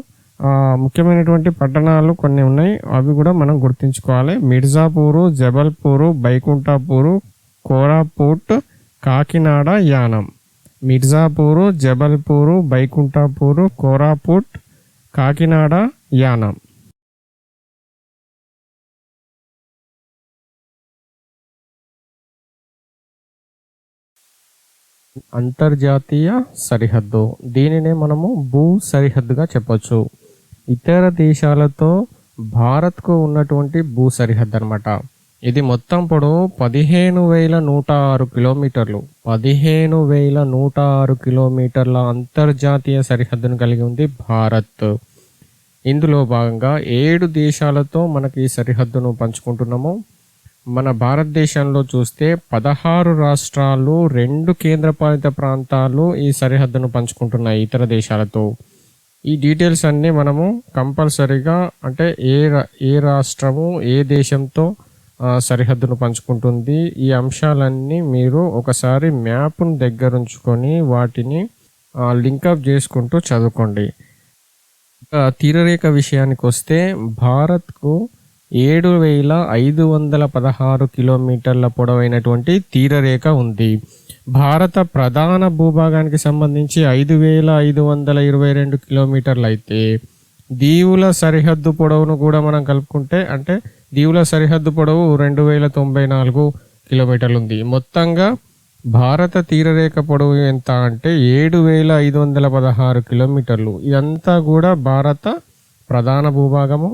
ముఖ్యమైనటువంటి పట్టణాలు కొన్ని ఉన్నాయి. అవి కూడా మనం గుర్తుంచుకోవాలి. మిర్జాపూరు, జబల్పూరు, బైకుంఠపూరు, కోరాపుట్, కాకినాడ, యానం. మిర్జాపూరు, జబల్పూరు, బైకుంఠపూరు, కోరాపుట్, కాకినాడ, యానం. అంతర్జాతీయ సరిహద్దు. దీనినే మనము భూ సరిహద్దుగా చెప్పొచ్చు. ఇతర దేశాలతో భారత్కు ఉన్నటువంటి భూ సరిహద్దు అనమాట. ఇది మొత్తం పొడవు 15,106 కిలోమీటర్లు. 15,106 కిలోమీటర్ల అంతర్జాతీయ సరిహద్దును కలిగి ఉంది భారత్. ఇందులో భాగంగా 7 దేశాలతో మనకి ఈ సరిహద్దును పంచుకుంటున్నాము. మన భారతదేశంలో చూస్తే 16 రాష్ట్రాలు, 2 కేంద్రపాలిత ప్రాంతాలు ఈ సరిహద్దును పంచుకుంటున్నాయి ఇతర దేశాలతో. ఈ డీటెయిల్స్ అన్నీ మనము కంపల్సరీగా అంటే ఏ రాష్ట్రము ఏ దేశంతో సరిహద్దును పంచుకుంటుంది, ఈ అంశాలన్నీ మీరు ఒకసారి మ్యాప్ను దగ్గరుంచుకొని వాటిని లింకప్ చేసుకుంటూ చదువుకోండి. తీరరేఖ విషయానికి వస్తే భారత్కు 7,516 కిలోమీటర్ల పొడవైనటువంటి తీరరేఖ ఉంది. భారత ప్రధాన భూభాగానికి సంబంధించి 5,522 కిలోమీటర్లు అయితే దీవుల సరిహద్దు పొడవును కూడా మనం కలుపుకుంటే అంటే దీవుల సరిహద్దు పొడవు 2,094 కిలోమీటర్లు ఉంది. మొత్తంగా భారత తీరరేఖ పొడవు ఎంత అంటే 7,516 కిలోమీటర్లు. ఇదంతా కూడా భారత ప్రధాన భూభాగము.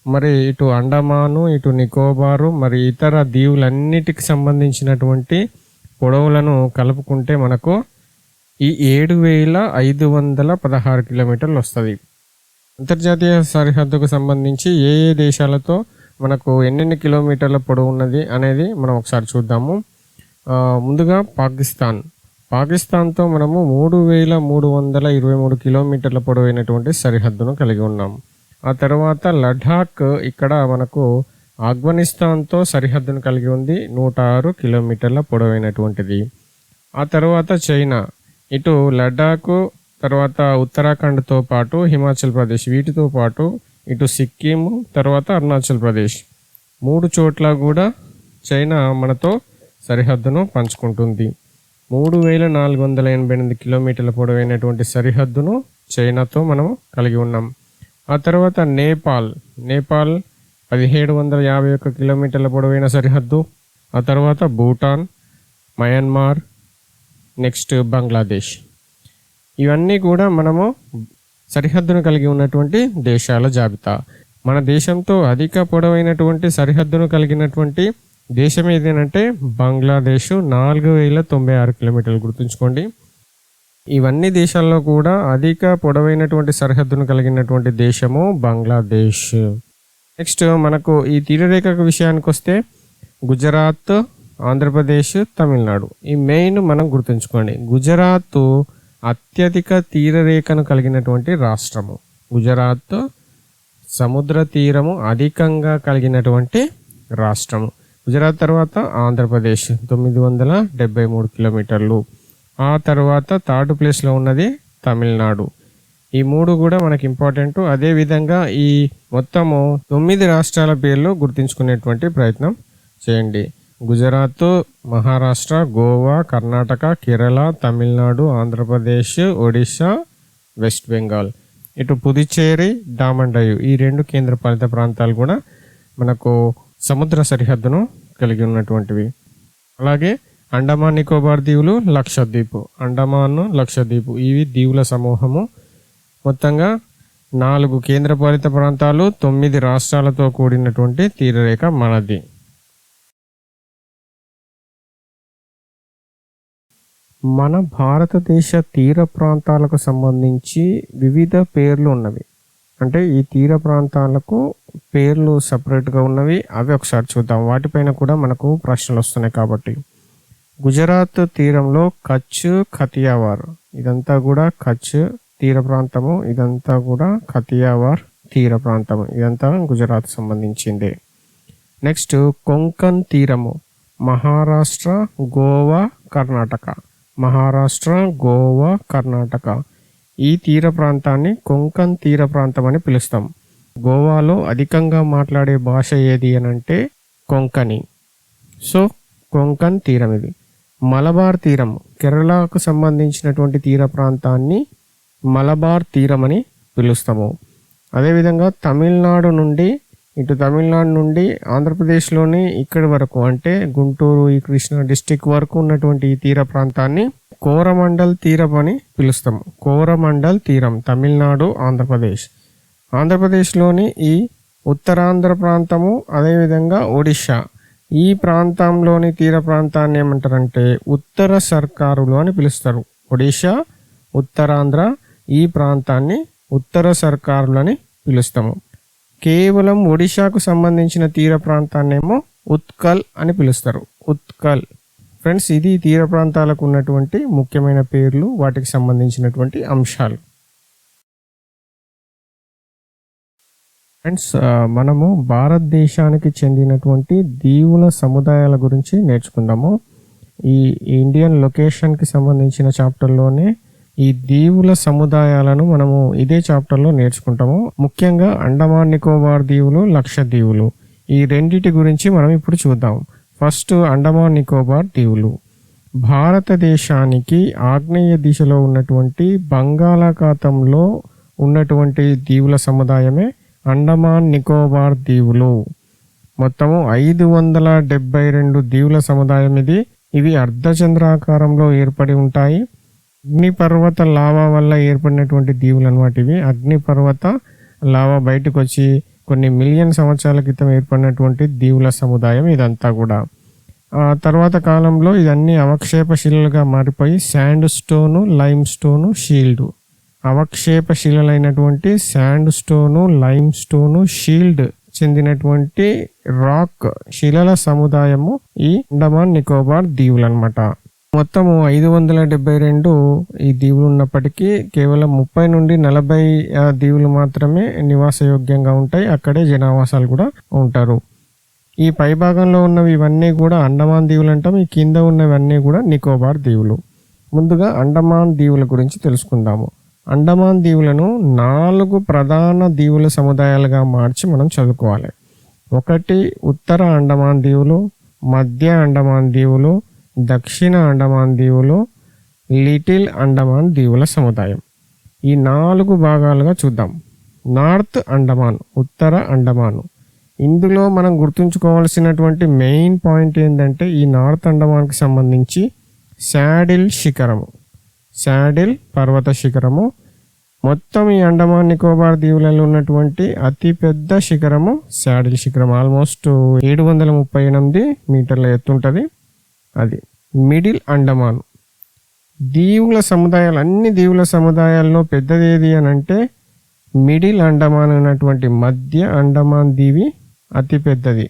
మరి ఇటు అండమాను, ఇటు నికోబారు, మరి ఇతర దీవులన్నిటికి సంబంధించినటువంటి పొడవులను కలుపుకుంటే మనకు ఈ 7,516 కిలోమీటర్లు వస్తుంది. అంతర్జాతీయ సరిహద్దుకు సంబంధించి ఏ దేశాలతో మనకు ఎన్నెన్ని కిలోమీటర్ల పొడవు ఉన్నది అనేది మనం ఒకసారి చూద్దాము. ముందుగా పాకిస్తాన్తో మనము 3,323 కిలోమీటర్ల పొడవైనటువంటి సరిహద్దును కలిగి ఉన్నాం. ఆ తర్వాత లడాక్, ఇక్కడ మనకు ఆఫ్ఘనిస్తాన్తో సరిహద్దును కలిగి ఉంది, 106 కిలోమీటర్ల పొడవైనటువంటిది. ఆ తర్వాత చైనా, ఇటు లడాక్, తర్వాత ఉత్తరాఖండ్తో పాటు హిమాచల్ ప్రదేశ్, వీటితో పాటు ఇటు సిక్కిం, తర్వాత అరుణాచల్ ప్రదేశ్, 3 చోట్ల కూడా చైనా మనతో సరిహద్దును పంచుకుంటుంది. 3,488 కిలోమీటర్ల పొడవైనటువంటి సరిహద్దును చైనాతో మనము కలిగి ఉన్నాం. ఆ తర్వాత నేపాల్ 1,751 కిలోమీటర్ల పొడవైన సరిహద్దు. ఆ తర్వాత భూటాన్, మయన్మార్, నెక్స్ట్ బంగ్లాదేశ్. ఇవన్నీ కూడా మనము సరిహద్దును కలిగి ఉన్నటువంటి దేశాల జాబితా. మన దేశంతో అధిక పొడవైనటువంటి సరిహద్దును కలిగినటువంటి దేశం ఏదేనంటే బంగ్లాదేశ్, 4,096 కిలోమీటర్లు. గుర్తుంచుకోండి. ఇవన్నీ దేశాల్లో కూడా అధిక పొడవైనటువంటి సరిహద్దును కలిగినటువంటి దేశము బంగ్లాదేశ్. నెక్స్ట్ మనకు ఈ తీరరేఖ విషయానికి వస్తే గుజరాత్, ఆంధ్రప్రదేశ్, తమిళనాడు ఈ మెయిన్ మనం గుర్తుంచుకోండి. గుజరాత్ అత్యధిక తీరరేఖను కలిగినటువంటి రాష్ట్రము. గుజరాత్ సముద్ర తీరము అధికంగా కలిగినటువంటి రాష్ట్రము. గుజరాత్ తర్వాత ఆంధ్రప్రదేశ్ 973 కిలోమీటర్లు. ఆ తర్వాత థర్డ్ ప్లేస్లో ఉన్నది తమిళనాడు. ఈ 3 కూడా మనకి ఇంపార్టెంట్. అదేవిధంగా ఈ మొత్తము 9 రాష్ట్రాల పేర్లు గుర్తించుకునేటువంటి ప్రయత్నం చేయండి. గుజరాత్, మహారాష్ట్ర, గోవా, కర్ణాటక, కేరళ, తమిళనాడు, ఆంధ్రప్రదేశ్, ఒడిశా, వెస్ట్ బెంగాల్, ఇటు పుదుచ్చేరి, డామన్ డయ్యు ఈ 2 కేంద్రపాలిత ప్రాంతాలు కూడా మనకు సముద్ర సరిహద్దును కలిగి ఉన్నటువంటివి. అలాగే అండమాన్ నికోబార్ దీవులు, లక్షద్వీప్, అండమాన్, లక్షద్వీప్ ఇవి దీవుల సమూహము. మొత్తంగా 4 కేంద్రపాలిత ప్రాంతాలు, 9 రాష్ట్రాలతో కూడినటువంటి తీరరేఖ మనది. మన భారతదేశ తీర ప్రాంతాలకు సంబంధించి వివిధ పేర్లు ఉన్నవి. అంటే ఈ తీర ప్రాంతాలకు పేర్లు సపరేట్గా ఉన్నవి. అవి ఒకసారి చూద్దాం. వాటిపైన కూడా మనకు ప్రశ్నలు వస్తున్నాయి కాబట్టి. గుజరాత్ తీరంలో కచ్, ఖతియావార్ ఇదంతా కూడా కచ్ తీర ప్రాంతము. ఇదంతా కూడా ఖతియావార్ తీర ప్రాంతము. ఇదంతా గుజరాత్ సంబంధించిందే. నెక్స్ట్ కొంకన్ తీరము మహారాష్ట్ర, గోవా, కర్ణాటక. మహారాష్ట్ర, గోవా, కర్ణాటక ఈ తీర ప్రాంతాన్ని కొంకన్ తీర ప్రాంతం అని పిలుస్తాం. గోవాలో అధికంగా మాట్లాడే భాష ఏది అని అంటే కొంకణి. సో కొంకన్ తీరం ఇది. మలబార్ తీరం కేరళకు సంబంధించినటువంటి తీర ప్రాంతాన్ని మలబార్ తీరం అని పిలుస్తాము. అదేవిధంగా తమిళనాడు నుండి ఇటు తమిళనాడు నుండి ఆంధ్రప్రదేశ్లోని ఇక్కడి వరకు అంటే గుంటూరు ఈ కృష్ణా డిస్టిక్ వరకు ఉన్నటువంటి ఈ తీర ప్రాంతాన్ని కోరమండల్ తీరం అని పిలుస్తాము. కోరమండల్ తీరం తమిళనాడు, ఆంధ్రప్రదేశ్. ఆంధ్రప్రదేశ్లోని ఈ ఉత్తరాంధ్ర ప్రాంతము, అదేవిధంగా ఒడిషా ఈ ప్రాంతంలోని తీర ప్రాంతాన్ని ఏమంటారంటే ఉత్తర సర్కారులు అని పిలుస్తారు. ఒడిషా, ఉత్తరాంధ్ర ఈ ప్రాంతాన్ని ఉత్తర సర్కారులు అని పిలుస్తాము. కేవలం ఒడిషాకు సంబంధించిన తీర ప్రాంతాన్నేమో ఉత్కల్ అని పిలుస్తారు. ఉత్కల్. ఫ్రెండ్స్, ఇది తీర ప్రాంతాలకు ఉన్నటువంటి ముఖ్యమైన పేర్లు, వాటికి సంబంధించినటువంటి అంశాలు. ఫ్రెండ్స్, మనము భారతదేశానికి చెందినటువంటి దీవుల సముదాయాల గురించి నేర్చుకుందాము. ఈ ఇండియన్ లొకేషన్కి సంబంధించిన చాప్టర్లోనే ఈ దీవుల సముదాయాలను మనము ఇదే చాప్టర్లో నేర్చుకుంటాము. ముఖ్యంగా అండమాన్ నికోబార్ దీవులు, లక్షద్వీపులు ఈ రెండిటి గురించి మనం ఇప్పుడు చూద్దాం. ఫస్ట్ అండమాన్ నికోబార్ దీవులు. భారతదేశానికి ఆగ్నేయ దిశలో ఉన్నటువంటి బంగాళాఖాతంలో ఉన్నటువంటి దీవుల సముదాయమే అండమాన్ నికోబార్ దీవులు. మొత్తము 572 దీవుల సముదాయం ఇది. ఇవి అర్ధచంద్రాకారంలో ఏర్పడి ఉంటాయి. అగ్నిపర్వత లావా వల్ల ఏర్పడినటువంటి దీవులు అన్నమాట ఇవి. అగ్నిపర్వత లావా బయటకు వచ్చి కొన్ని మిలియన్ సంవత్సరాల క్రితం ఏర్పడినటువంటి దీవుల సముదాయం ఇదంతా కూడా. తర్వాత కాలంలో ఇదన్నీ అవక్షేప శిలలుగా మారిపోయి sandstone, limestone, shield. అవక్షేప శిలలైనటువంటి sandstone, limestone, shield చెందినటువంటి రాక్ శిలల సముదాయము ఈ అండమాన్ నికోబార్ దీవులు అన్నమాట. మొత్తము 572 ఈ దీవులు ఉన్నప్పటికీ కేవలం 30 నుండి 40 దీవులు మాత్రమే నివాసయోగ్యంగా ఉంటాయి. అక్కడే జనావాసాలు కూడా ఉంటారు. ఈ పై భాగంలో ఉన్నవి ఇవన్నీ కూడా అండమాన్ దీవులు అంటాం. ఈ కింద ఉన్నవన్నీ కూడా నికోబార్ దీవులు. ముందుగా అండమాన్ దీవుల గురించి తెలుసుకుందాము. అండమాన్ దీవులను 4 ప్రధాన దీవుల సముదాయాలుగా మార్చి మనం చదువుకోవాలి. ఒకటి ఉత్తర అండమాన్ దీవులు, మధ్య అండమాన్ దీవులు, దక్షిణ అండమాన్ దీవులు, లిటిల్ అండమాన్ దీవుల సముదాయం. ఈ 4 భాగాలుగా చూద్దాం. నార్త్ అండమాన్, ఉత్తర అండమాను. ఇందులో మనం గుర్తుంచుకోవాల్సినటువంటి మెయిన్ పాయింట్ ఏంటంటే ఈ నార్త్ అండమాన్కి సంబంధించి శాడిల్ శిఖరము, శాడిల్ పర్వత శిఖరము. మొత్తం ఈ అండమాన్ నికోబార్ దీవులలో ఉన్నటువంటి అతిపెద్ద శిఖరము శాడిల్ శిఖరం. ఆల్మోస్ట్ 738 మీటర్ల ఎత్తుంటుంది. అది మిడిల్ అండమాన్. దీవుల సముదాయాలు, అన్ని దీవుల సముదాయాల్లో పెద్దది ఏది అని అంటే మిడిల్ అండమాన్ అన్నటువంటి మధ్య అండమాన్ దీవి అతిపెద్దది.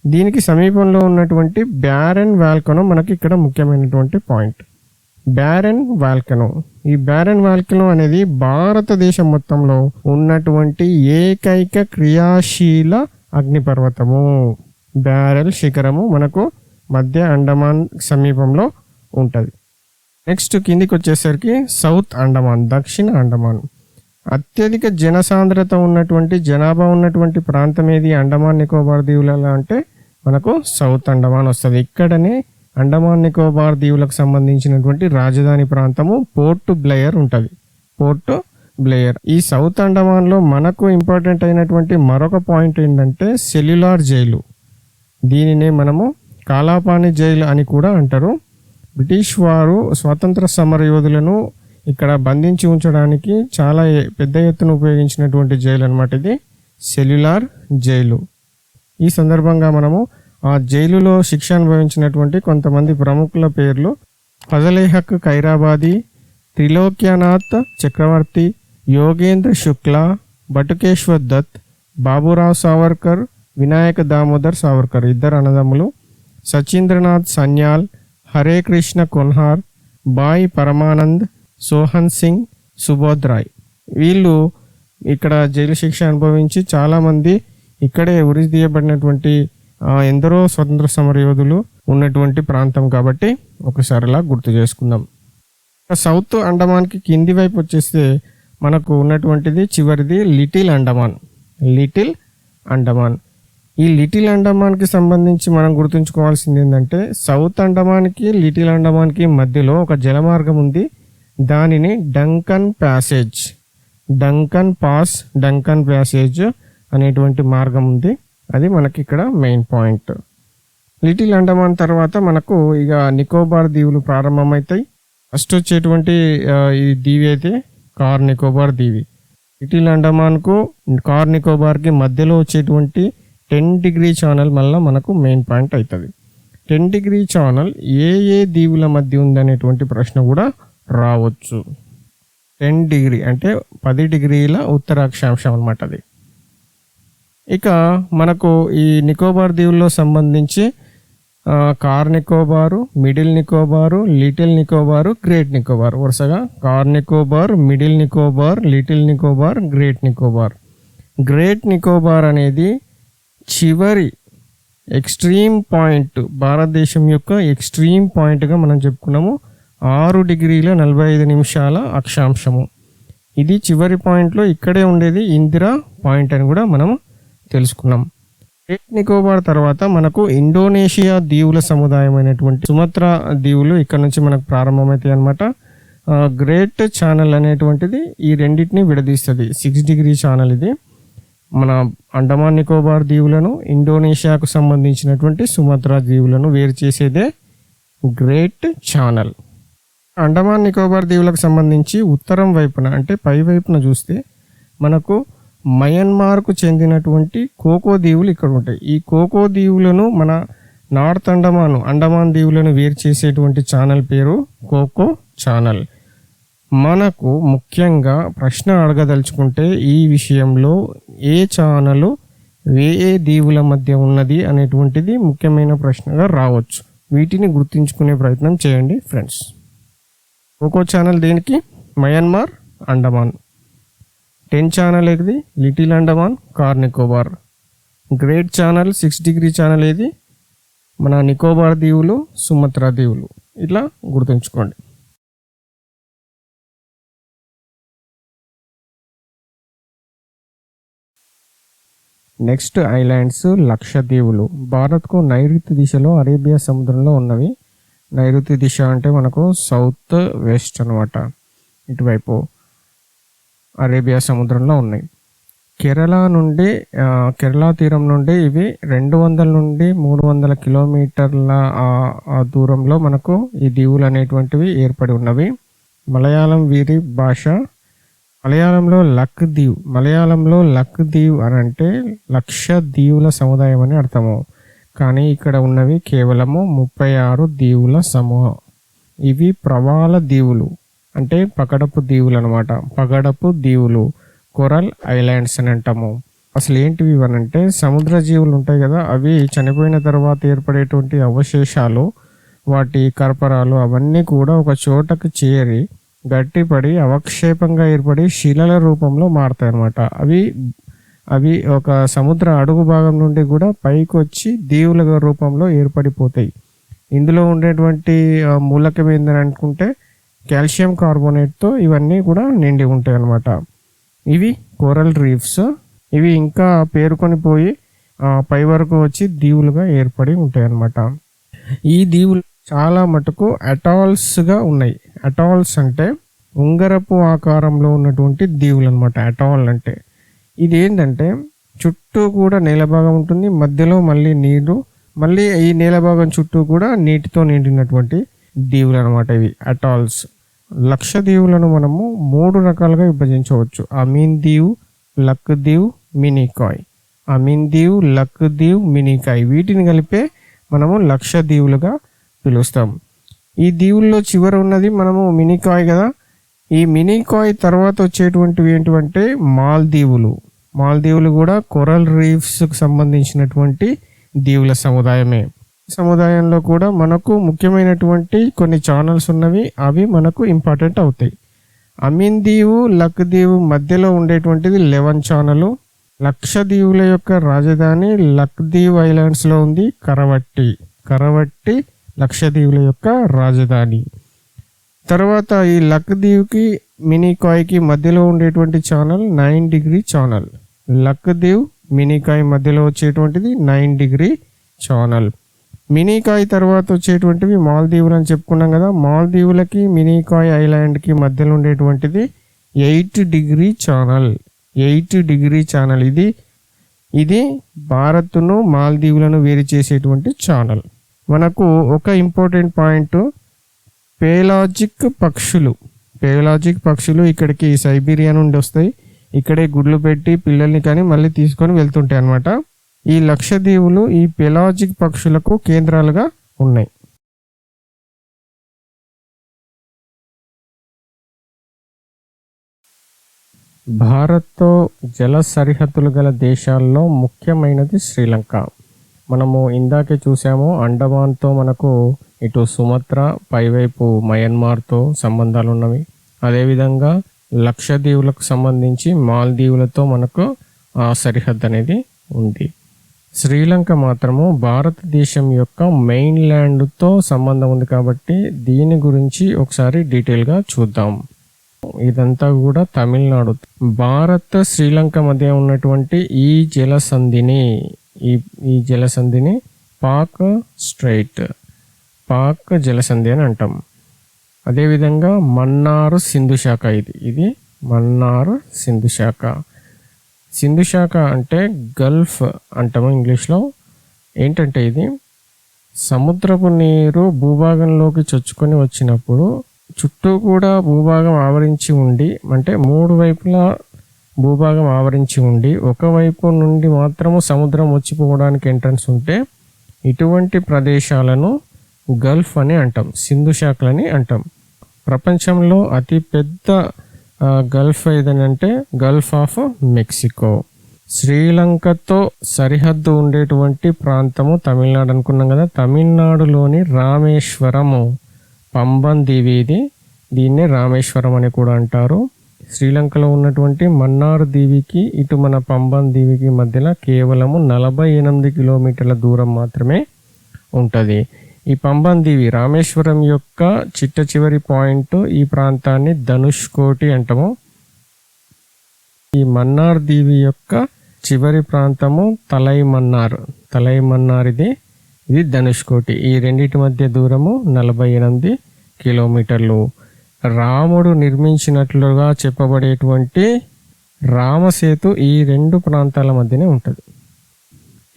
దీనికి సమీపంలో ఉన్నటువంటి బ్యారెన్ వాల్కనో మనకి ఇక్కడ ముఖ్యమైనటువంటి పాయింట్. బ్యారెన్ వాల్కనో, ఈ బ్యారెన్ వాల్కనో అనేది భారతదేశం మొత్తంలో ఉన్నటువంటి ఏకైక క్రియాశీల అగ్నిపర్వతము. బ్యారెల్ శిఖరము మనకు మధ్య అండమాన్ సమీపంలో ఉంటుంది. నెక్స్ట్ కిందికి వచ్చేసరికి సౌత్ అండమాన్, దక్షిణ అండమాన్. అత్యధిక జనసాంద్రత ఉన్నటువంటి, జనాభా ఉన్నటువంటి ప్రాంతం ఏది అండమాన్ నికోబార్ దీవులలో అంటే మనకు సౌత్ అండమాన్ వస్తుంది. ఇక్కడనే అండమాన్ నికోబార్ దీవులకు సంబంధించినటువంటి రాజధాని ప్రాంతము పోర్ట్ బ్లెయర్ ఉంటుంది. Port Blair. ఈ సౌత్ అండమాన్లో మనకు ఇంపార్టెంట్ అయినటువంటి మరొక పాయింట్ ఏంటంటే సెల్యులార్ జైలు. దీనినే మనము కాలాపాని జైలు అని కూడా అంటారు. బ్రిటిష్ వారు స్వాతంత్ర సమరయోధులను ఇక్కడ బంధించి ఉంచడానికి చాలా పెద్ద ఎత్తున ఉపయోగించినటువంటి జైలు అన్నమాట ఇది, సెల్యులార్ జైలు. ఈ సందర్భంగా మనము ఆ జైలులో శిక్ష అనుభవించినటువంటి కొంతమంది ప్రముఖుల పేర్లు ఫజల్ హక్ ఖైరాబాదీ, త్రిలోక్యనాథ్ చక్రవర్తి, యోగేంద్ర శుక్లా, బటుకేశ్వర్ దత్, బాబురావ్ సావర్కర్, వినాయక దామోదర్ సావర్కర్ ఇద్దరు అన్నదమ్ములు, సచీంద్రనాథ్ సన్యాల్, హరే కృష్ణ కొన్హార్, బాయ్ పరమానంద్, సోహన్ సింగ్, సుబోధ్ రాయ్. వీళ్ళు ఇక్కడ జైలు శిక్ష అనుభవించి చాలామంది ఇక్కడే ఉరి తీయబడినటువంటి ఎందరో స్వతంత్ర సమరయోధులు ఉన్నటువంటి ప్రాంతం కాబట్టి ఒకసారి అలా గుర్తు చేసుకుందాం. సౌత్ అండమాన్కి కింది వైపు వచ్చేస్తే మనకు ఉన్నటువంటిది చివరిది లిటిల్ అండమాన్. లిటిల్ అండమాన్. ఈ లిటిల్ అండమాన్కి సంబంధించి మనం గుర్తుంచుకోవాల్సింది ఏంటంటే సౌత్ అండమాన్కి లిటిల్ అండమాన్కి మధ్యలో ఒక జలమార్గం ఉంది. దానిని Duncan passage, Duncan pass, Duncan passage అనేటువంటి మార్గం ఉంది. అది మనకి ఇక్కడ మెయిన్ పాయింట్. లిటిల్ అండమాన్ తర్వాత మనకు ఇక నికోబార్ దీవులు ప్రారంభమవుతాయి. ఫస్ట్ వచ్చేటువంటి ఈ దీవి అయితే కార్ నికోబార్ దీవి. లిటిల్ అండమాన్కు కార్ నికోబార్కి మధ్యలో వచ్చేటువంటి 10 డిగ్రీ ఛానల్ మళ్ళీ మనకు మెయిన్ పాయింట్ అవుతుంది. 10 డిగ్రీ ఛానల్ ఏ దీవుల మధ్య ఉందనేటువంటి ప్రశ్న కూడా రావచ్చు. 10 డిగ్రీ అంటే 10 డిగ్రీల ఉత్తర అక్షాంశం అనమాట అది. ఇక మనకు ఈ నికోబార్ దీవుల్లో సంబంధించి Car Nicobar, Middle Nicobar, Little Nicobar, Great Nicobar, వరుసగా Car Nicobar, Middle Nicobar, Little Nicobar, Great Nicobar. Great Nicobar అనేది చివరి ఎక్స్ట్రీమ్ పాయింట్, భారతదేశం యొక్క ఎక్స్ట్రీమ్ పాయింట్గా మనం చెప్పుకున్నాము. 6 డిగ్రీల 45 నిమిషాల అక్షాంశము. ఇది చివరి పాయింట్లో ఇక్కడే ఉండేది ఇందిరా పాయింట్ అని కూడా మనం తెలుసుకున్నాం. గ్రేట్ నికోబార్ తర్వాత మనకు ఇండోనేషియా దీవుల సముదాయం అయినటువంటి సుమత్రా దీవులు ఇక్కడ నుంచి మనకు ప్రారంభమవుతాయి అన్నమాట. గ్రేట్ ఛానల్ అనేటువంటిది ఈ రెండింటిని విడదీస్తుంది. 6 డిగ్రీ ఛానల్ ఇది. మన అండమాన్ నికోబార్ దీవులను, ఇండోనేషియాకు సంబంధించినటువంటి సుమత్రా దీవులను వేరు చేసేదే గ్రేట్ ఛానల్. అండమాన్ నికోబార్ దీవులకు సంబంధించి ఉత్తరం వైపున అంటే పై వైపున చూస్తే మనకు మయన్మార్కు చెందినటువంటి కోకో దీవులు ఇక్కడ ఉంటాయి. ఈ కోకో దీవులను మన నార్త్ అండమాన్ దీవులను వేరు చేసేటువంటి ఛానల్ పేరు కోకో ఛానల్. మనకు ముఖ్యంగా ప్రశ్న అడగదలుచుకుంటే ఈ విషయంలో ఏ ఛానల్ ఏ దీవుల మధ్య ఉన్నది అనేటువంటిది ముఖ్యమైన ప్రశ్నగా రావచ్చు. వీటిని గుర్తుంచుకునే ప్రయత్నం చేయండి ఫ్రెండ్స్. కోకో ఛానల్ దేనికి? మయన్మార్, అండమాన్. 10 ఛానల్ ఏది? Little Andaman, Car Nicobar. Great Channel 6 Degree Channel ఏది? మన నికోబార్ దీవులు, సుమత్రా దీవులు. ఇట్లా గుర్తుంచుకోండి. నెక్స్ట్ ఐలాండ్స్ లక్షద్వీపులు. భారత్కు నైరుతి దిశలో అరేబియా సముద్రంలో ఉన్నవి. నైరుతి దిశ అంటే మనకు సౌత్ వెస్ట్ అనమాట. ఇటువైపు అరేబియా సముద్రంలో ఉన్నాయి. కేరళ తీరం నుండి ఇవి 200 నుండి 300 కిలోమీటర్ల దూరంలో మనకు ఈ దీవులు అనేటువంటివి ఏర్పడి ఉన్నవి. మలయాళం వీరి భాష. మలయాళంలో లక్ దీవ్ అని అంటే లక్ష దీవుల సముదాయం అని అర్థము. కానీ ఇక్కడ ఉన్నవి కేవలము 36 దీవుల సమూహం. ఇవి ప్రవాల దీవులు అంటే పగడపు దీవులు అనమాట. పగడపు దీవులు, కొరల్ ఐలాండ్స్ అని అంటాము. అసలు ఏంటివి ఇవనంటే సముద్ర జీవులు ఉంటాయి కదా, అవి చనిపోయిన తర్వాత ఏర్పడేటువంటి అవశేషాలు, వాటి కర్పరాలు అవన్నీ కూడా ఒక చోటకు చేరి గట్టిపడి అవక్షేపంగా ఏర్పడి శిలల రూపంలో మారుతాయి అన్నమాట. అవి ఒక సముద్ర అడుగు భాగం నుండి కూడా పైకి వచ్చి దీవుల రూపంలో ఏర్పడిపోతాయి. ఇందులో ఉండేటువంటి మూలకం ఏందని అనుకుంటే కాల్షియం కార్బోనేట్తో ఇవన్నీ కూడా నిండి ఉంటాయి అన్నమాట. ఇవి కోరల్ రీఫ్స్. ఇవి ఇంకా పేరుకొని పోయి పై వరకు వచ్చి దీవులుగా ఏర్పడి ఉంటాయి అన్నమాట. ఈ దీవులు చాలా మటుకు అటాల్స్గా ఉన్నాయి. అటాల్స్ అంటే ఉంగరపు ఆకారంలో ఉన్నటువంటి దీవులు అనమాట. అటాల్ అంటే ఇది ఏంటంటే చుట్టూ కూడా నేల భాగం ఉంటుంది, మధ్యలో మళ్ళీ నీరు, మళ్ళీ ఈ నేల భాగం చుట్టూ కూడా నీటితో నిండినటువంటి దీవులు అనమాట ఇవి అటాల్స్. లక్షద్వీపులను మనము 3 రకాలుగా విభజించవచ్చు. అమీన్ దీవ్, లక్ దీవ్, మినీకాయ్. అమీన్ దీవ్, లక్ దీవ్, మినీకాయ్ వీటిని కలిపే మనము లక్షద్వీపులుగా పిలుస్తాం. ఈ దీవుల్లో చివర ఉన్నది మనము మినీకాయ్ కదా. ఈ మినీకాయ్ తర్వాత వచ్చేటువంటివి ఏంటంటే మాల్దీవులు కూడా కొరల్ రీఫ్స్కి సంబంధించినటువంటి దీవుల సముదాయమే. సముదాయంలో కూడా మనకు ముఖ్యమైనటువంటి కొన్ని ఛానల్స్ ఉన్నవి, అవి మనకు ఇంపార్టెంట్ అవుతాయి. అమీన్ దీవు, లక్ దీవు మధ్యలో ఉండేటువంటిది 11 ఛానల్. లక్షద్వీపుల యొక్క రాజధాని లక్షద్వీప్ ఐలాండ్స్లో ఉంది కరవట్టి లక్షద్వీపుల యొక్క రాజధాని. తర్వాత ఈ లక్షద్వీప్కి మినీకాయ్కి మధ్యలో ఉండేటువంటి channel 9 degree channel. Lakshadweep Minicoy మధ్యలో వచ్చేటువంటిది 9 డిగ్రీ ఛానల్. మినీకాయ్ తర్వాత వచ్చేటువంటివి మాల్దీవులు అని చెప్పుకున్నాం కదా. మాల్దీవులకి మినీకాయ్ ఐలాండ్కి మధ్యలో ఉండేటువంటిది 8 డిగ్రీ ఛానల్. 8 డిగ్రీ ఛానల్ ఇది ఇది భారత్ను మాల్దీవులను వేరు చేసేటువంటి ఛానల్. మనకు ఒక ఇంపార్టెంట్ పాయింట్, పేలాజిక్ పక్షులు ఇక్కడికి సైబీరియా నుండి వస్తాయి. ఇక్కడే గుడ్లు పెట్టి పిల్లల్ని కానీ మళ్ళీ తీసుకొని వెళ్తుంటాయి అన్నమాట. ఈ లక్షద్వీపులు ఈ పెలాజిక్ పక్షులకు కేంద్రాలుగా ఉన్నాయి. భారత్తో జల సరిహద్దులు గల దేశాల్లో ముఖ్యమైనది శ్రీలంక. మనము ఇందాకే చూసాము, అండమాన్తో మనకు ఇటు సుమత్ర, పైవైపు మయన్మార్తో సంబంధాలు ఉన్నవి. అదేవిధంగా లక్షద్వీపులకు సంబంధించి మాల్దీవులతో మనకు ఆ సరిహద్దు అనేది ఉంది. శ్రీలంక మాత్రము భారతదేశం యొక్క మెయిన్ ల్యాండ్తో సంబంధం ఉంది కాబట్టి దీని గురించి ఒకసారి డీటెయిల్గా చూద్దాం. ఇదంతా కూడా తమిళనాడు. భారత్ శ్రీలంక మధ్య ఉన్నటువంటి ఈ జలసంధిని పాక్ జలసంధి అని అంటాం. అదేవిధంగా మన్నార్ సింధు శాఖ, ఇది మన్నార్ సింధు శాఖ. సింధు శాఖ అంటే గల్ఫ్ అంటాము ఇంగ్లీష్లో. ఏంటంటే ఇది సముద్రపు నీరు భూభాగంలోకి చొచ్చుకొని వచ్చినప్పుడు చుట్టూ కూడా భూభాగం ఆవరించి ఉండి, అంటే మూడు వైపులా భూభాగం ఆవరించి ఉండి ఒకవైపు నుండి మాత్రము సముద్రం వచ్చిపోవడానికి ఎంట్రన్స్ ఉంటే ఇటువంటి ప్రదేశాలను గల్ఫ్ అని అంటాం, సింధు శాఖలని అంటాం. ప్రపంచంలో అతి పెద్ద గల్ఫ్ ఏదనంటే గల్ఫ్ ఆఫ్ మెక్సికో. శ్రీలంకతో సరిహద్దు ఉండేటువంటి ప్రాంతము తమిళనాడు అనుకున్నాం కదా. తమిళనాడులోని రామేశ్వరము పంబన్ దీవి, దీన్నే రామేశ్వరం అని కూడా అంటారు. శ్రీలంకలో ఉన్నటువంటి మన్నార్ దీవికి ఇటు మన పంబన్ దీవికి మధ్యలో కేవలము 48 కిలోమీటర్ల దూరం మాత్రమే ఉంటుంది. ఈ పంబన్ దీవి రామేశ్వరం యొక్క చిట్ట చివరి పాయింట్. ఈ ప్రాంతాన్ని ధనుష్కోటి అంటాము. ఈ మన్నార్ దీవి యొక్క చివరి ప్రాంతము తలైమన్నార్, ఇది ధనుష్కోటి. ఈ రెండింటి మధ్య దూరము 48 కిలోమీటర్లు. రాముడు నిర్మించినట్లుగా చెప్పబడేటువంటి రామసేతు ఈ రెండు ప్రాంతాల మధ్యనే ఉంటుంది.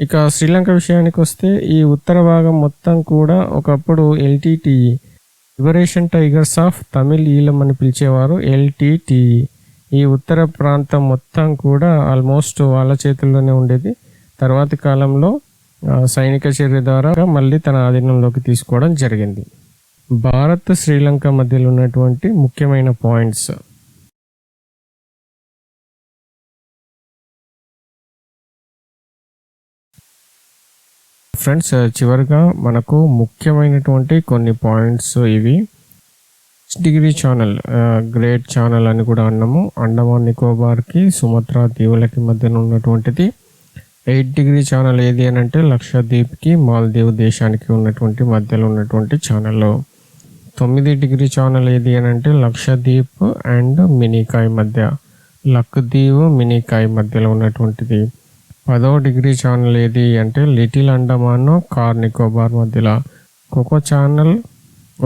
ఇక శ్రీలంక విషయానికి వస్తే ఈ ఉత్తర భాగం మొత్తం కూడా ఒకప్పుడు LTTE, liberation tigers of Tamil Eelam అని పిలిచేవారు, LTTE. ఈ ఉత్తర ప్రాంతం మొత్తం కూడా ఆల్మోస్ట్ వాళ్ళ చేతుల్లోనే ఉండేది. తర్వాతి కాలంలో సైనిక చర్య ద్వారా మళ్ళీ తన ఆధీనంలోకి తీసుకోవడం జరిగింది. భారత్ శ్రీలంక మధ్యలో ఉన్నటువంటి ముఖ్యమైన పాయింట్స్. ఫ్రెండ్స్, చివరిగా మనకు ముఖ్యమైనటువంటి కొన్ని పాయింట్స్ ఇవి. 6 డిగ్రీ ఛానల్, గ్రేట్ ఛానల్ అని కూడా అన్నాము. అండమాన్ నికోబార్కి సుమత్రా దీవులకి మధ్యన ఉన్నటువంటిది. 8 డిగ్రీ ఛానల్ ఏది అని అంటే లక్షద్వీప్కి మాల్దీవ్ దేశానికి ఉన్నటువంటి మధ్యలో ఉన్నటువంటి ఛానల్. 9 డిగ్రీ ఛానల్ ఏది అని అంటే లక్షద్వీప్ అండ్ మినికాయ్ మధ్య, లక్షద్వీప్ మినికాయ్ మధ్యలో ఉన్నటువంటిది. 10వ డిగ్రీ ఛానల్ ఏది అంటే లిటిల్ అండమాన్ కార్ నికోబార్ మధ్యలో. కోకో ఛానల్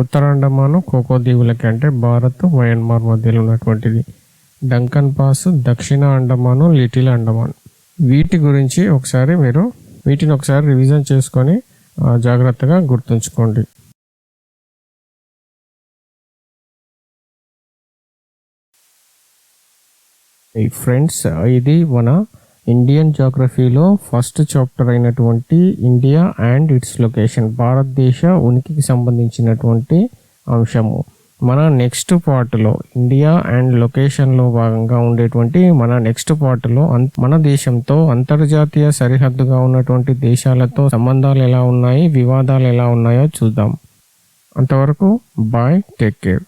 ఉత్తర అండమాన్ కోకో దీవులకి అంటే భారత్ మయన్మార్ మధ్యలో ఉన్నటువంటిది. డంకన్ పాస్ దక్షిణ అండమాన్ లిటిల్ అండమాన్. వీటి గురించి వీటిని ఒకసారి రివిజన్ చేసుకొని జాగ్రత్తగా గుర్తుంచుకోండి. ఫ్రెండ్స్, ఇది మన ఇండియన్ జాగ్రఫీలో ఫస్ట్ చాప్టర్ అయినటువంటి ఇండియా అండ్ ఇట్స్ లొకేషన్, భారతదేశ ఉనికికి సంబంధించినటువంటి అంశము. మన నెక్స్ట్ పార్ట్లో ఇండియా అండ్ లొకేషన్లో భాగంగా ఉండేటువంటి మన నెక్స్ట్ పార్ట్లో మన దేశంతో అంతర్జాతీయ సరిహద్దుగా ఉన్నటువంటి దేశాలతో సంబంధాలు ఎలా ఉన్నాయి, వివాదాలు ఎలా ఉన్నాయో చూద్దాం. అంతవరకు బాయ్, టేక్ కేర్.